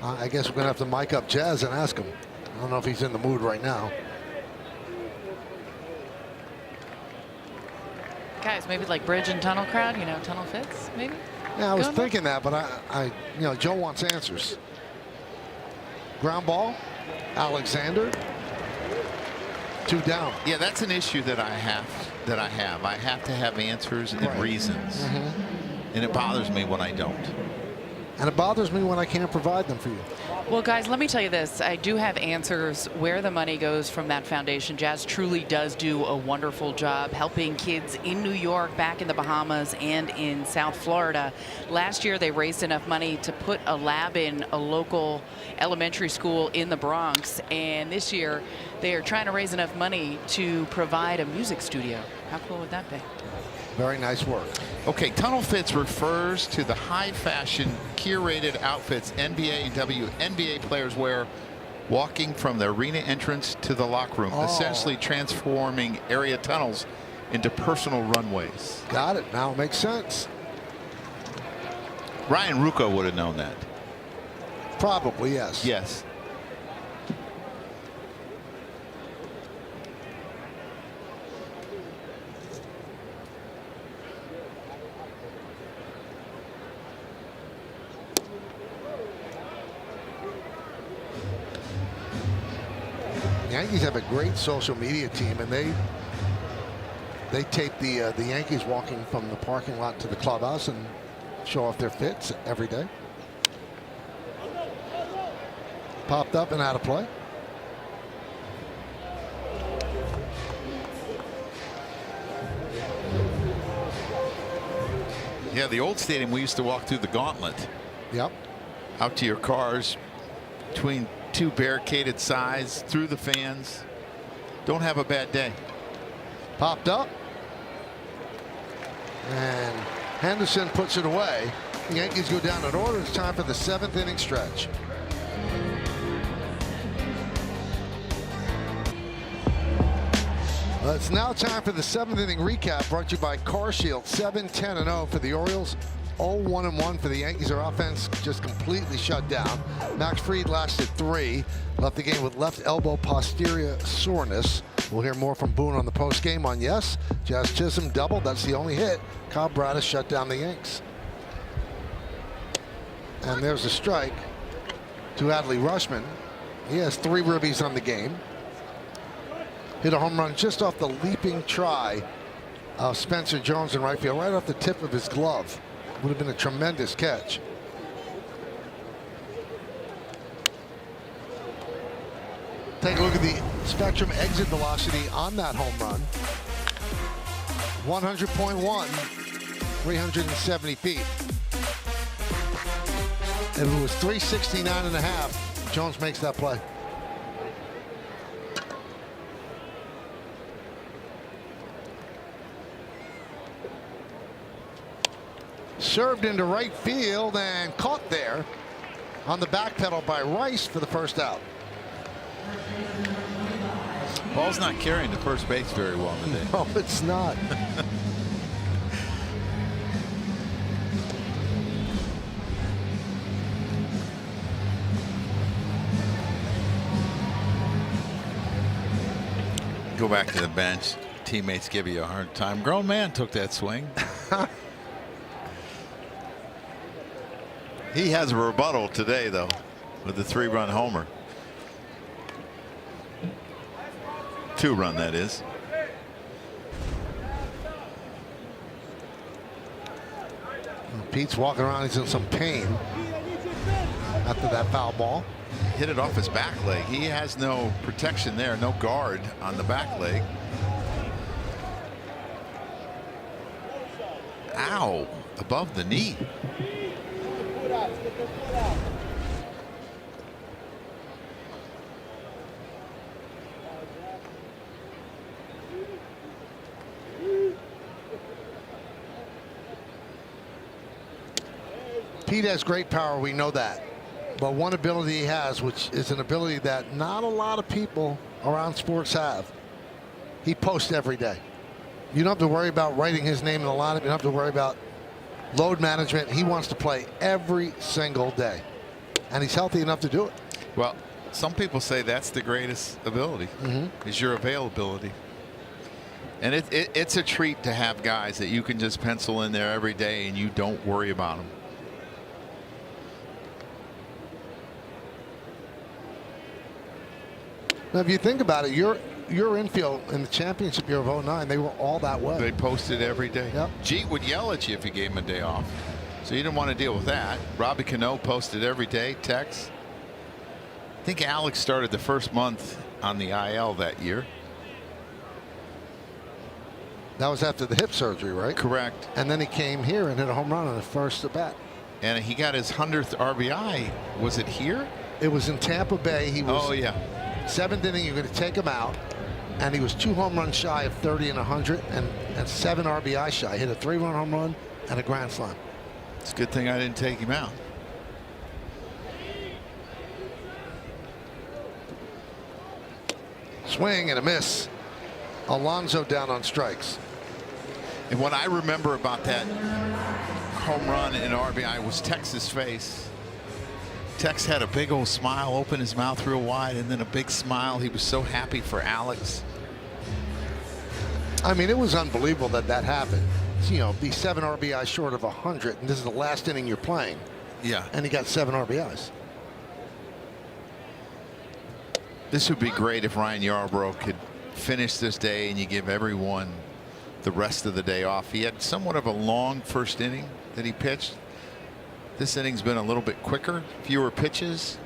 I guess we're going to have to mic up Jazz and ask him. I don't know if he's in the mood right now. Guys, maybe like bridge and tunnel crowd, you know, tunnel fits, maybe? Yeah, I was Going thinking that, but you know, Joe wants answers. Ground ball, Alexander. 2 down. Yeah, that's an issue that I have. I have to have answers and reasons. And it bothers me when I don't. And it bothers me when I can't provide them for you. Well, guys, let me tell you this. I do have answers where the money goes from that foundation. Jazz truly does do a wonderful job helping kids in New York, back in the Bahamas, and in South Florida. Last year, they raised enough money to put a lab in a local elementary school in the Bronx. And this year, they are trying to raise enough money to provide a music studio. How cool would that be? Very nice work. Okay, tunnel fits refers to the high fashion curated outfits NBA and WNBA players wear walking from the arena entrance to the locker room, essentially transforming area tunnels into personal runways. Got it. Now it makes sense. Ryan Rucco would have known that. Probably, yes. Yes. The Yankees have a great social media team, and they tape the Yankees walking from the parking lot to the clubhouse and show off their fits every day. Popped up and out of play. Yeah, the old stadium, we used to walk through the gauntlet. Yep. Out to your cars, between 2 barricaded sides, through the fans. Don't have a bad day. Popped up. And Henderson puts it away. The Yankees go down in order. It's time for the 7th inning stretch. Well, it's now time for the 7th inning recap, brought to you by CarShield. 7-10-0 for the Orioles. 0-1-1 for the Yankees. Their offense just completely shut down. Max Fried lasted 3. Left the game with left elbow posterior soreness. We'll hear more from Boone on the post game on yes. Jazz Chisholm doubled. That's the only hit. Kyle Bradish shut down the Yanks. And there's a strike to Adley Rutschman. He has 3 ribbies on the game. Hit a home run just off the leaping try of Spencer Jones in right field, right off the tip of his glove. Would have been a tremendous catch. Take a look at the Spectrum exit velocity on that home run. 100.1, 370 feet. If it was 369.5, Jones makes that play. Served into right field and caught there on the back pedal by Rice for the first out. Ball's not carrying to first base very well today. No, it's not. Go back to the bench. Teammates give you a hard time. Grown man took that swing. He has a rebuttal today, though, with the 3-run homer. 2-run, that is. Pete's walking around. He's in some pain after that foul ball. Hit it off his back leg. He has no protection there, no guard on the back leg. Ow, above the knee. Pete has great power, we know that. But one ability he has, which is an ability that not a lot of people around sports have. He posts every day. You don't have to worry about writing his name in the lineup. You don't have to worry about load management. He wants to play every single day. And he's healthy enough to do it. Well, some people say that's the greatest ability, is your availability. And it's a treat to have guys that you can just pencil in there every day and you don't worry about them. Now, if you think about it, your infield in the championship year of '09, they were all that way. They posted every day. Yep. Jeet would yell at you if you gave him a day off. So you didn't want to deal with that. Robbie Cano posted every day, Tex. I think Alex started the first month on the IL that year. That was after the hip surgery, right? Correct. And then he came here and hit a home run on the first at bat. And he got his 100th RBI. Was it here? It was in Tampa Bay. He was. Oh, yeah. 7th inning, you're going to take him out, and he was 2 home runs shy of 30 and 100, and 7 RBI shy. Hit a 3-run home run and a grand slam. It's a good thing I didn't take him out. Swing and a miss. Alonso down on strikes. And what I remember about that home run and RBI was Tex's face. Tex had a big old smile, opened his mouth real wide, and then a big smile. He was so happy for Alex. I mean, it was unbelievable that happened. You know, be 7 RBIs short of 100, and this is the last inning you're playing. Yeah. And he got 7 RBIs. This would be great if Ryan Yarbrough could finish this day and you give everyone the rest of the day off. He had somewhat of a long first inning that he pitched. This inning's been a little bit quicker, fewer pitches.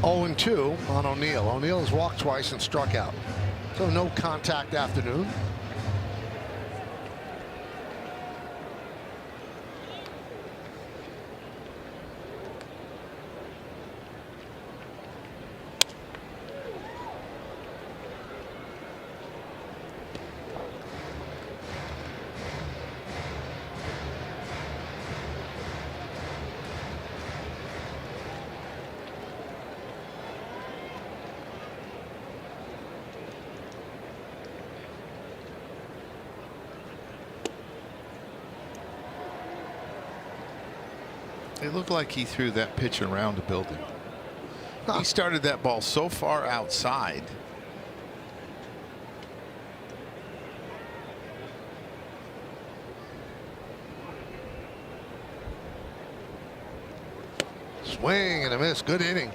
Oh, 2 on O'Neill. O'Neill has walked twice and struck out. So no contact afternoon. It looked like he threw that pitch around the building. He started that ball so far outside. Swing and a miss. Good inning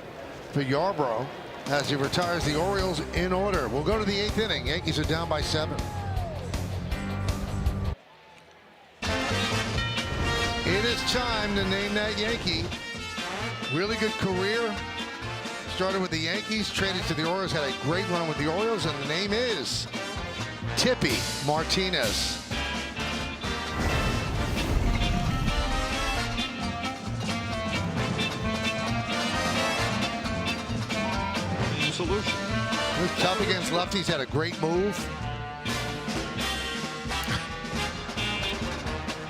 for Yarbrough as he retires the Orioles in order. We'll go to the 8th inning. Yankees are down by 7. It is time to name that Yankee. Really good career. Started with the Yankees, traded to the Orioles, had a great run with the Orioles, and the name is Tippy Martinez. Solution. He was tough against lefties, had a great move.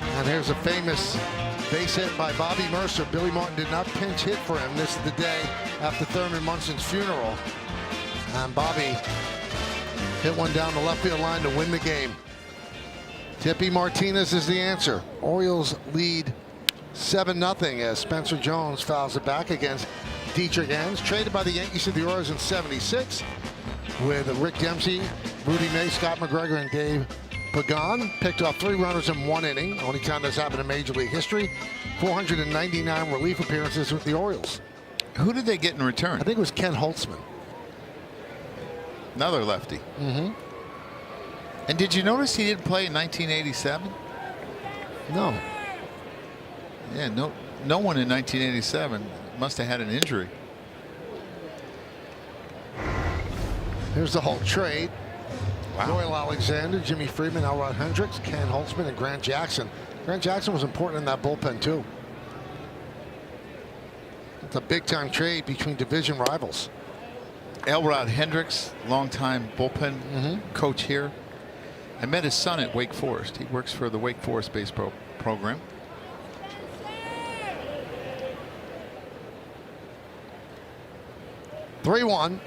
And here's a famous base hit by Bobby Mercer. Billy Martin did not pinch hit for him. This is the day after Thurman Munson's funeral. And Bobby hit one down the left field line to win the game. Tippy Martinez is the answer. Orioles lead 7-0 as Spencer Jones fouls it back against Dietrich Enns. Traded by the Yankees to the Orioles in '76 with Rick Dempsey, Rudy May, Scott McGregor, and Dave Pagan. Picked off 3 runners in 1 inning. Only time that's happened in Major League history. 499 relief appearances with the Orioles. Who did they get in return? I think it was Ken Holtzman. Another lefty. And did you notice he didn't play in 1987? No. Yeah, no one in 1987 must have had an injury. Here's the whole trade. Wow. Doyle Alexander, Jimmy Freeman, Elrod Hendricks, Ken Holtzman, and Grant Jackson. Grant Jackson was important in that bullpen too. It's a big-time trade between division rivals. Elrod Hendricks, longtime bullpen coach here. I met his son at Wake Forest. He works for the Wake Forest baseball program. (3-1).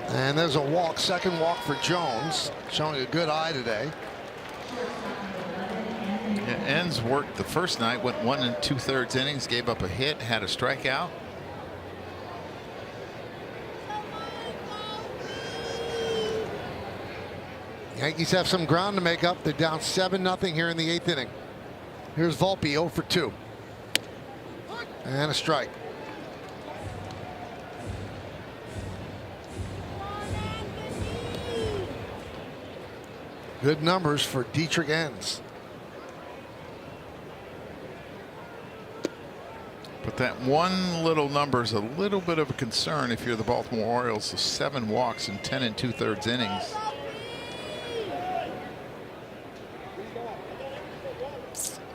And there's a walk, second walk for Jones, showing a good eye today. Yeah, Enns worked the first night, went 1 2/3 innings, gave up a hit, had a strikeout. Yankees have some ground to make up. They're down 7-0 here in the 8th inning. Here's Volpe, 0 for 2. And a strike. Good numbers for Dietrich Enns. But that one little number is a little bit of a concern if you're the Baltimore Orioles. So 7 walks in 10 2/3 innings.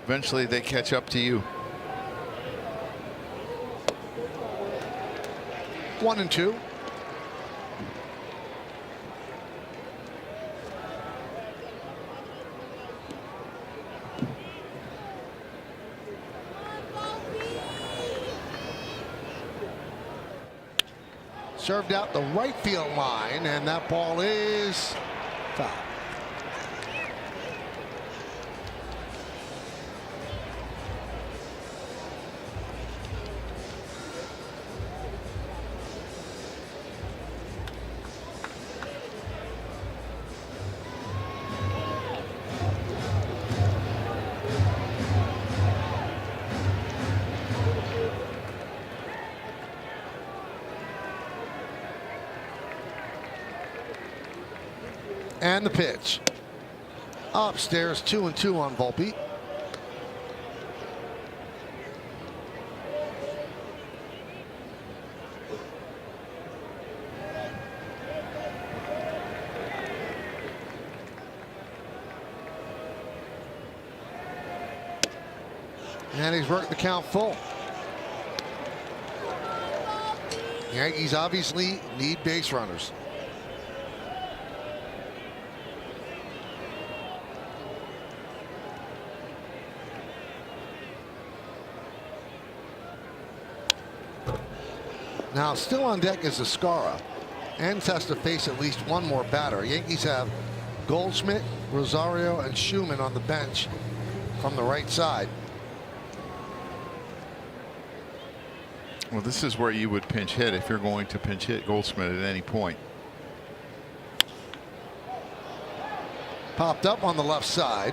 Eventually they catch up to you. 1-2. Served out the right field line, and that ball is foul. And the pitch. Upstairs, 2-2 on Volpe. And he's worked the count full. Yankees obviously need base runners. Now still on deck is Escara. Enns has to face at least one more batter. Yankees have Goldschmidt, Rosario, and Schumann on the bench from the right side. Well, this is where you would pinch hit if you're going to pinch hit Goldschmidt at any point. Popped up on the left side.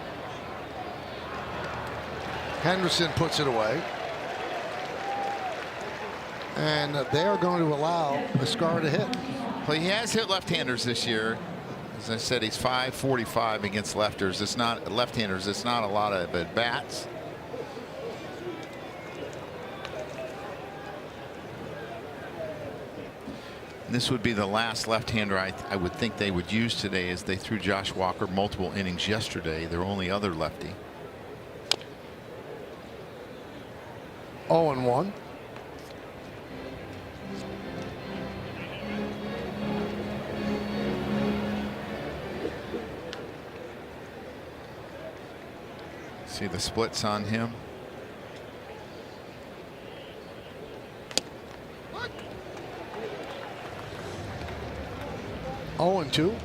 Henderson puts it away. And they are going to allow Escara to hit. Well, he has hit left-handers this year. As I said, he's .545 against lefters. It's not left-handers. It's not a lot of at bats. And this would be the last left-hander I would think they would use today, as they threw Josh Walker multiple innings yesterday. Their only other lefty. 0-1. See the splits on him. Oh, and 2.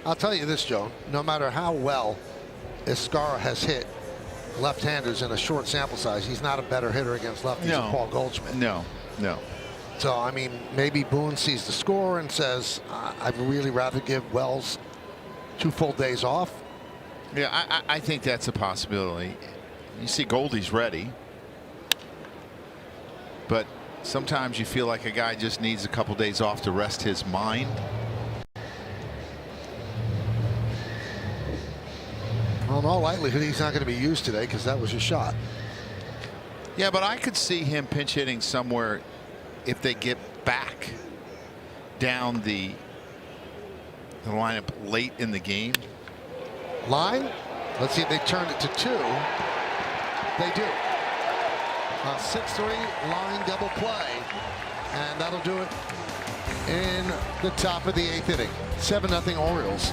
I'll tell you this, Joe, no matter how well Escara has hit left-handers in a short sample size, he's not a better hitter against lefties than Paul Goldschmidt. No. So, I mean, maybe Boone sees the score and says, I'd really rather give Wells 2 full days off. Yeah, I think that's a possibility. You see Goldie's ready. But sometimes you feel like a guy just needs a couple days off to rest his mind. Well, in all likelihood, he's not going to be used today because that was a shot. Yeah, but I could see him pinch hitting somewhere if they get back down the lineup late in the game. Line? Let's see if they turn it to 2. They do. 6-3 line double play. And that'll do it in the top of the 8th inning. 7-0 Orioles.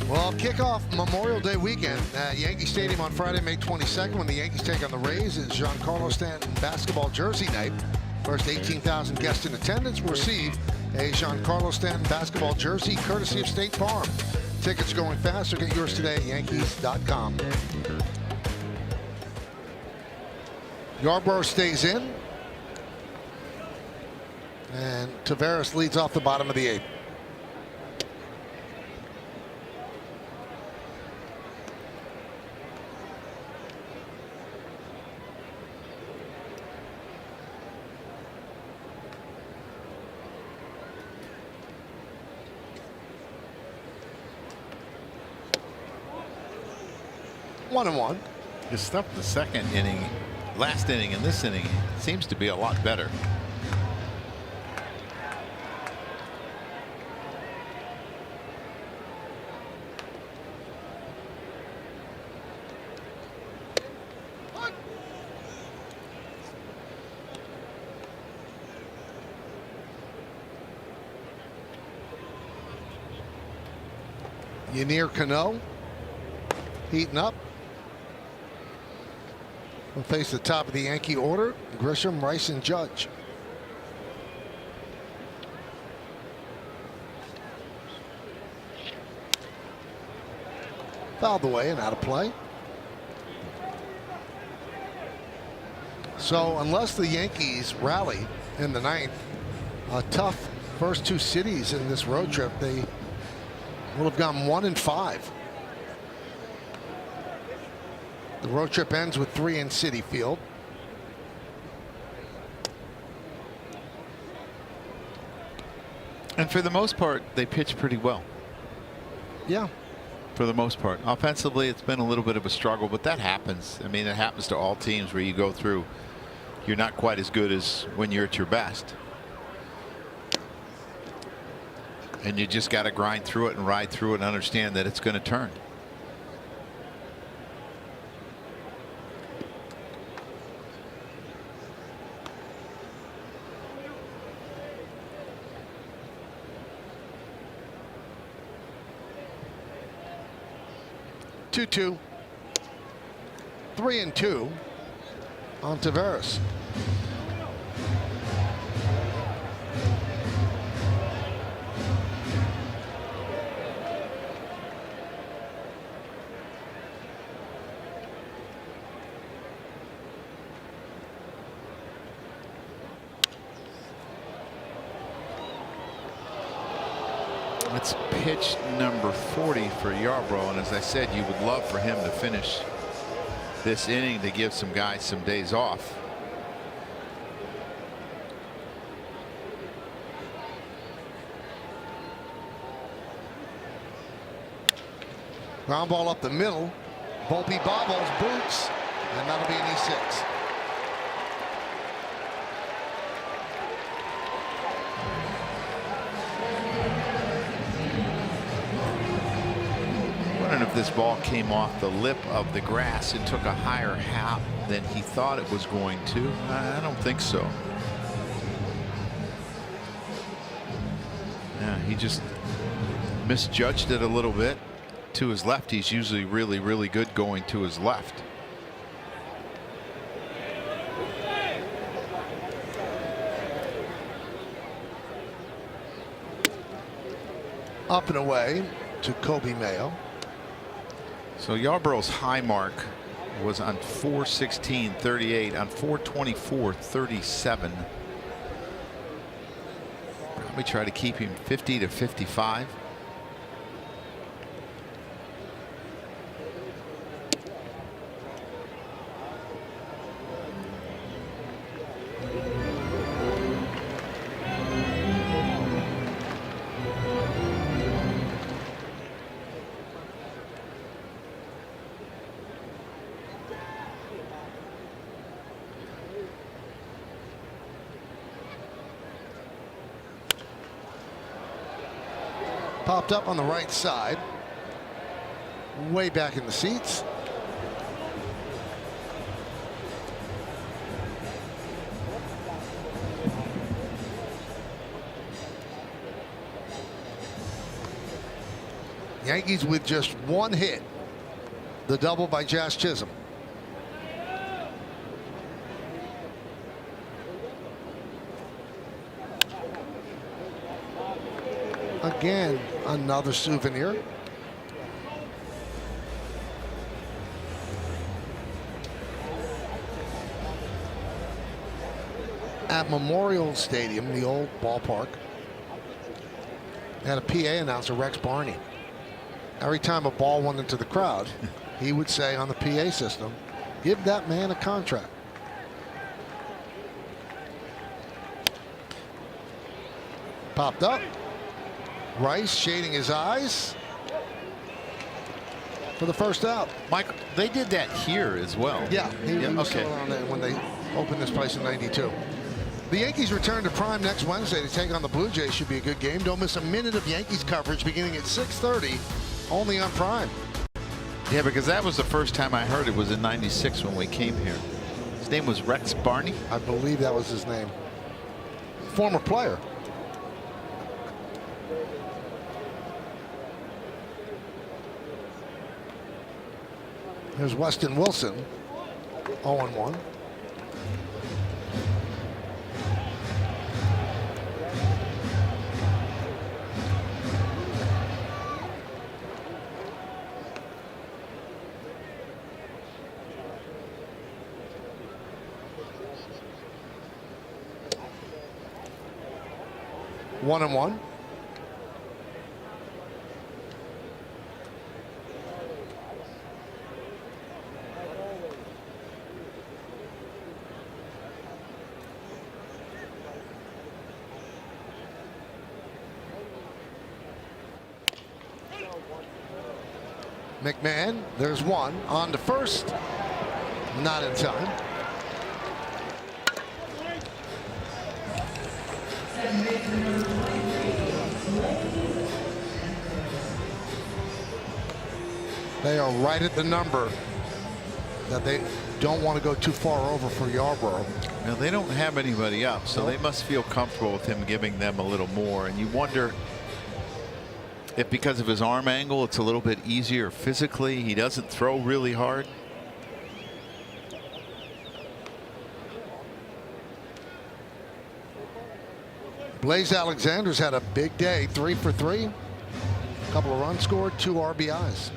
Well, kickoff Memorial Day weekend at Yankee Stadium on Friday, May 22nd, when the Yankees take on the Rays. It's Giancarlo Stanton basketball jersey night. First 18,000 guests in attendance will receive a Giancarlo Stanton basketball jersey courtesy of State Farm. Tickets going fast, so get yours today at Yankees.com. Yarbrough stays in. And Taveras leads off the bottom of the 8th. One and one. His stuff in the second inning, last inning, and this inning seems to be a lot better. Ynier Cano heating up. Will face the top of the Yankee order, Grisham, Rice, and Judge. Fouled away and out of play. So unless the Yankees rally in the 9th, a tough first 2 cities in this road trip, they will have gone 1-5. The road trip ends with 3 in Citi Field. And for the most part, they pitch pretty well. Yeah. For the most part. Offensively, it's been a little bit of a struggle, but that happens. I mean, it happens to all teams where you go through. You're not quite as good as when you're at your best. And you just got to grind through it and ride through it and understand that it's going to turn. Two, 3-2 on Taveras. It's pitch number 40 for Yarbrough, and as I said, you would love for him to finish this inning to give some guys some days off. Ground ball up the middle. Volpe bobbles, boots, and that'll be an E6. if this ball came off the lip of the grass and took a higher hop than he thought it was going to. I don't think so. Yeah, he just misjudged it a little bit. To his left, he's usually really good going to his left. Up and away to Kobe Mayo. So Yarborough's high mark was on 4/16/38, on 4/24/37. Probably try to keep him 50 to 55. Popped up on the right side. Way back in the seats. Yankees with just one hit. The double by Jazz Chisholm. Again, another souvenir. At Memorial Stadium, the old ballpark, had a PA announcer, Rex Barney. Every time a ball went into the crowd, he would say on the PA system, "Give that man a contract." Popped up. Rice shading his eyes for the first out. Mike, they did that here as well. Yeah, he was okay. still around there when they opened this place in '92. The Yankees return to Prime next Wednesday to take on the Blue Jays. Should be a good game. Don't miss a minute of Yankees coverage beginning at 6:30, only on Prime. Yeah, because that was the first time I heard it was in '96 when we came here. His name was Rex Barney. I believe that was his name. Former player. Here's Weston Wilson, 0-1. One and one. McMahon, there's one on to first, not in time. They are right at the number that they don't want to go too far over for Yarborough. Now they don't have anybody up, so they must feel comfortable with him giving them a little more. And you wonder if because of his arm angle, it's a little bit easier physically. He doesn't throw really hard. Blaze Alexander's had a big day, 3 for 3. A couple of runs scored, 2 RBIs.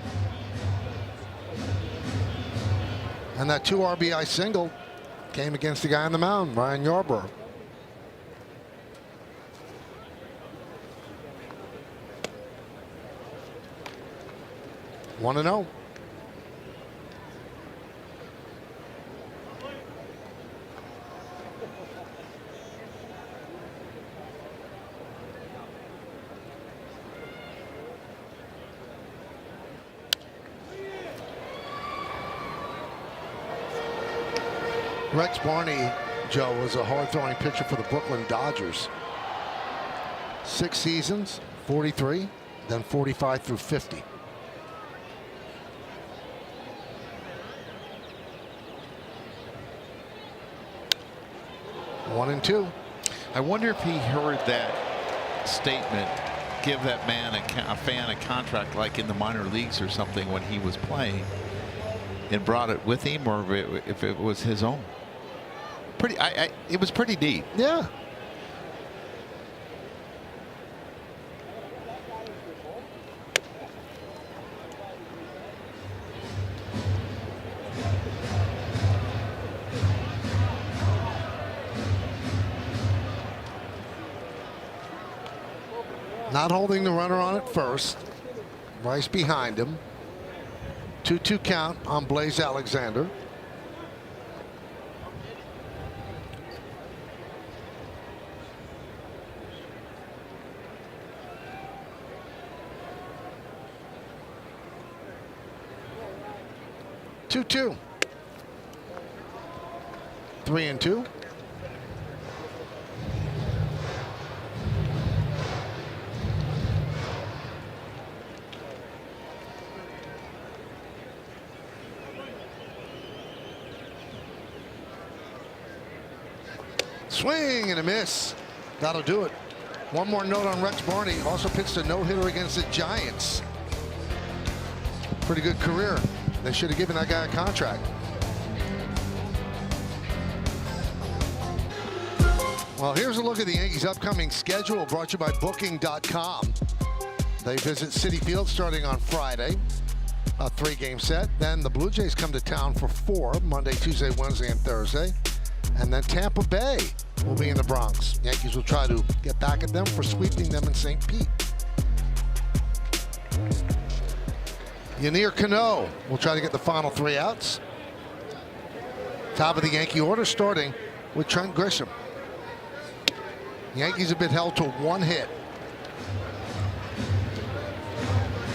And that 2 RBI single came against the guy on the mound, Ryan Yarborough. One and 0. Rex Barney, Joe, was a hard-throwing pitcher for the Brooklyn Dodgers. 6 seasons, 43, then 45 through 50. 1-2. I wonder if he heard that statement, give that man a fan a contract like in the minor leagues or something when he was playing, and brought it with him, or if it was his own. It was pretty neat. Yeah. Not holding the runner on at first. Rice behind him. 2-2 count on Blaze Alexander. Two. 3-2. Swing and a miss. That'll do it. One more note on Rex Barney. Also pitched a no-hitter against the Giants. Pretty good career. They should have given that guy a contract. Well, here's a look at the Yankees' upcoming schedule, brought to you by Booking.com. They visit Citi Field starting on Friday, a 3-game set. Then the Blue Jays come to town for 4, Monday, Tuesday, Wednesday, and Thursday. And then Tampa Bay will be in the Bronx. Yankees will try to get back at them for sweeping them in St. Pete. Yennier Cano will try to get the final 3 outs. Top of the Yankee order starting with Trent Grisham. Yankees have been held to 1 hit.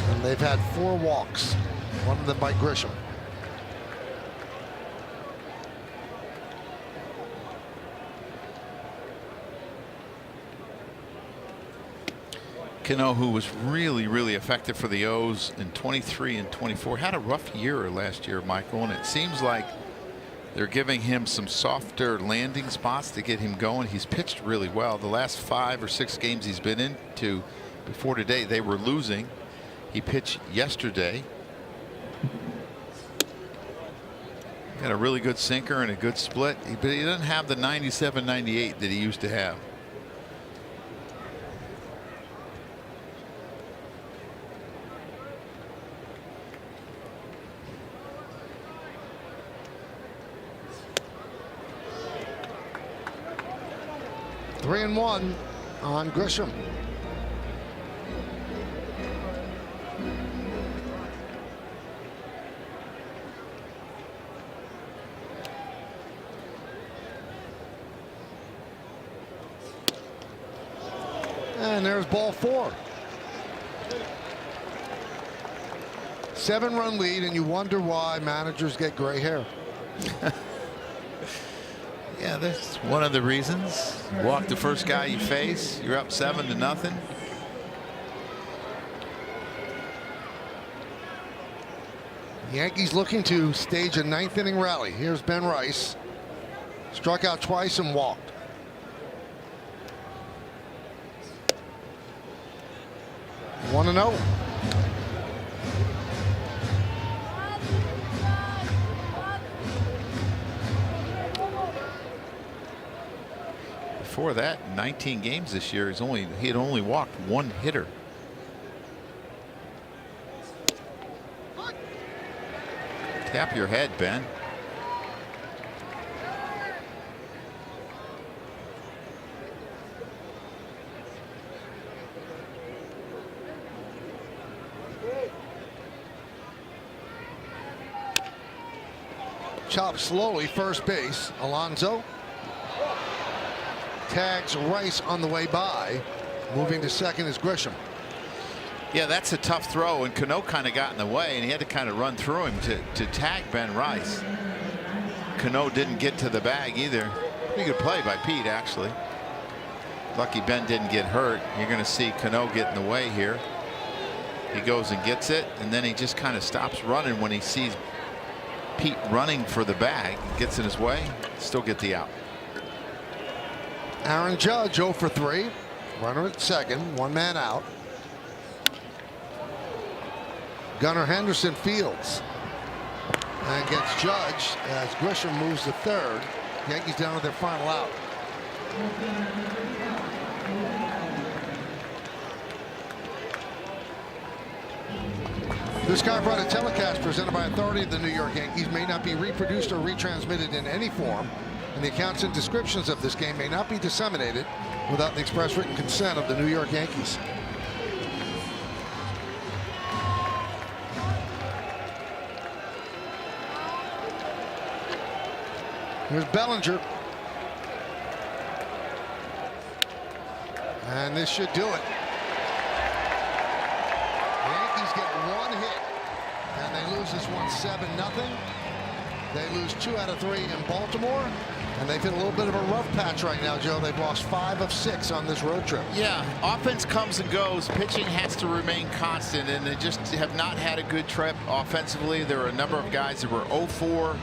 And they've had 4 walks, one of them by Grisham. Cano, who was really effective for the O's in 23 and 24, had a rough year last year, Michael, and it seems like they're giving him some softer landing spots to get him going. He's pitched really well. The last 5 or 6 games he's been into before today, they were losing. He pitched yesterday. Got a really good sinker and a good split, but he doesn't have the 97-98 that he used to have. Three and 1 on Grisham. And there's ball 4. 7-run lead, and you wonder why managers get gray hair. Yeah, that's one of the reasons. You walk the first guy you face, you're up 7-0. Yankees looking to stage a 9th inning rally. Here's Ben Rice. Struck out twice and walked. One and 0. Before that, 19 games this year, he had only walked 1 hitter. Tap your head, Ben. Chop slowly, first base. Alonso tags Rice on the way by. Moving to second is Grisham. Yeah, that's a tough throw, and Cano kind of got in the way, and he had to kind of run through him to tag Ben Rice. Cano didn't get to the bag either. Pretty good play by Pete, actually. Lucky Ben didn't get hurt. You're going to see Cano get in the way here. He goes and gets it, and then he just kind of stops running when he sees Pete running for the bag. Gets in his way, still get the out. Aaron Judge 0 for 3. Runner at second, 1 man out. Gunnar Henderson fields and gets Judge as Grisham moves to third. Yankees down to their final out. This Sky Friday telecast presented by authority of the New York Yankees may not be reproduced or retransmitted in any form, and the accounts and descriptions of this game may not be disseminated without the express written consent of the New York Yankees. Here's Bellinger. And this should do it. The Yankees get 1 hit, and they lose this one 7-0. They lose 2 out of 3 in Baltimore, and they've hit a little bit of a rough patch right now, Joe. They've lost 5 of 6 on this road trip. Yeah, offense comes and goes. Pitching has to remain constant, and they just have not had a good trip offensively. There are a number of guys that were 0-4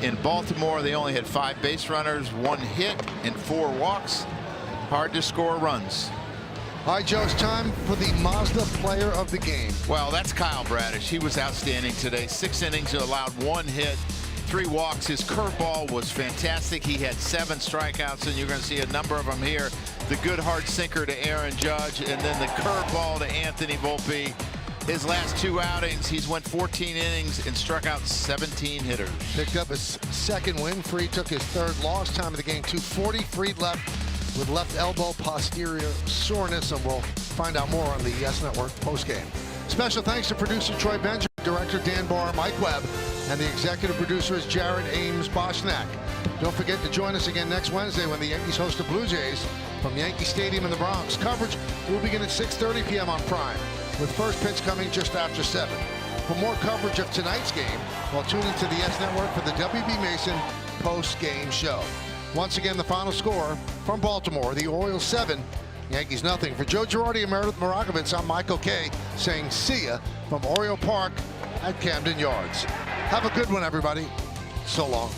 in Baltimore. They only had 5 base runners, 1 hit, and 4 walks. Hard to score runs. All right, Joe, it's time for the Mazda player of the game. Well, that's Kyle Bradish. He was outstanding today. 6 innings, allowed 1 hit, 3 walks. His curveball was fantastic. He had 7 strikeouts, and you're going to see a number of them here. The good hard sinker to Aaron Judge, and then the curveball to Anthony Volpe. His last 2 outings, he's went 14 innings and struck out 17 hitters. Picked up his 2nd win. Fried took his 3rd loss. Time of the game 2:40. Fried left with left elbow posterior soreness, and we'll find out more on the Yes Network postgame. Special thanks to producer Troy Benjamin, director Dan Barr, Mike Webb, and the executive producer is Jared Ames Boschnack. Don't forget to join us again next Wednesday when the Yankees host the Blue Jays from Yankee Stadium in the Bronx. Coverage will begin at 6:30 p.m. on Prime, with first pitch coming just after 7. For more coverage of tonight's game, well, tune into the Yes Network for the WB Mason post-game show. Once again, the final score from Baltimore, the Orioles 7, Yankees nothing. For Joe Girardi and Meredith Marakovitz, I'm Michael Kay saying see ya from Oriole Park at Camden Yards. Have a good one, everybody. So long.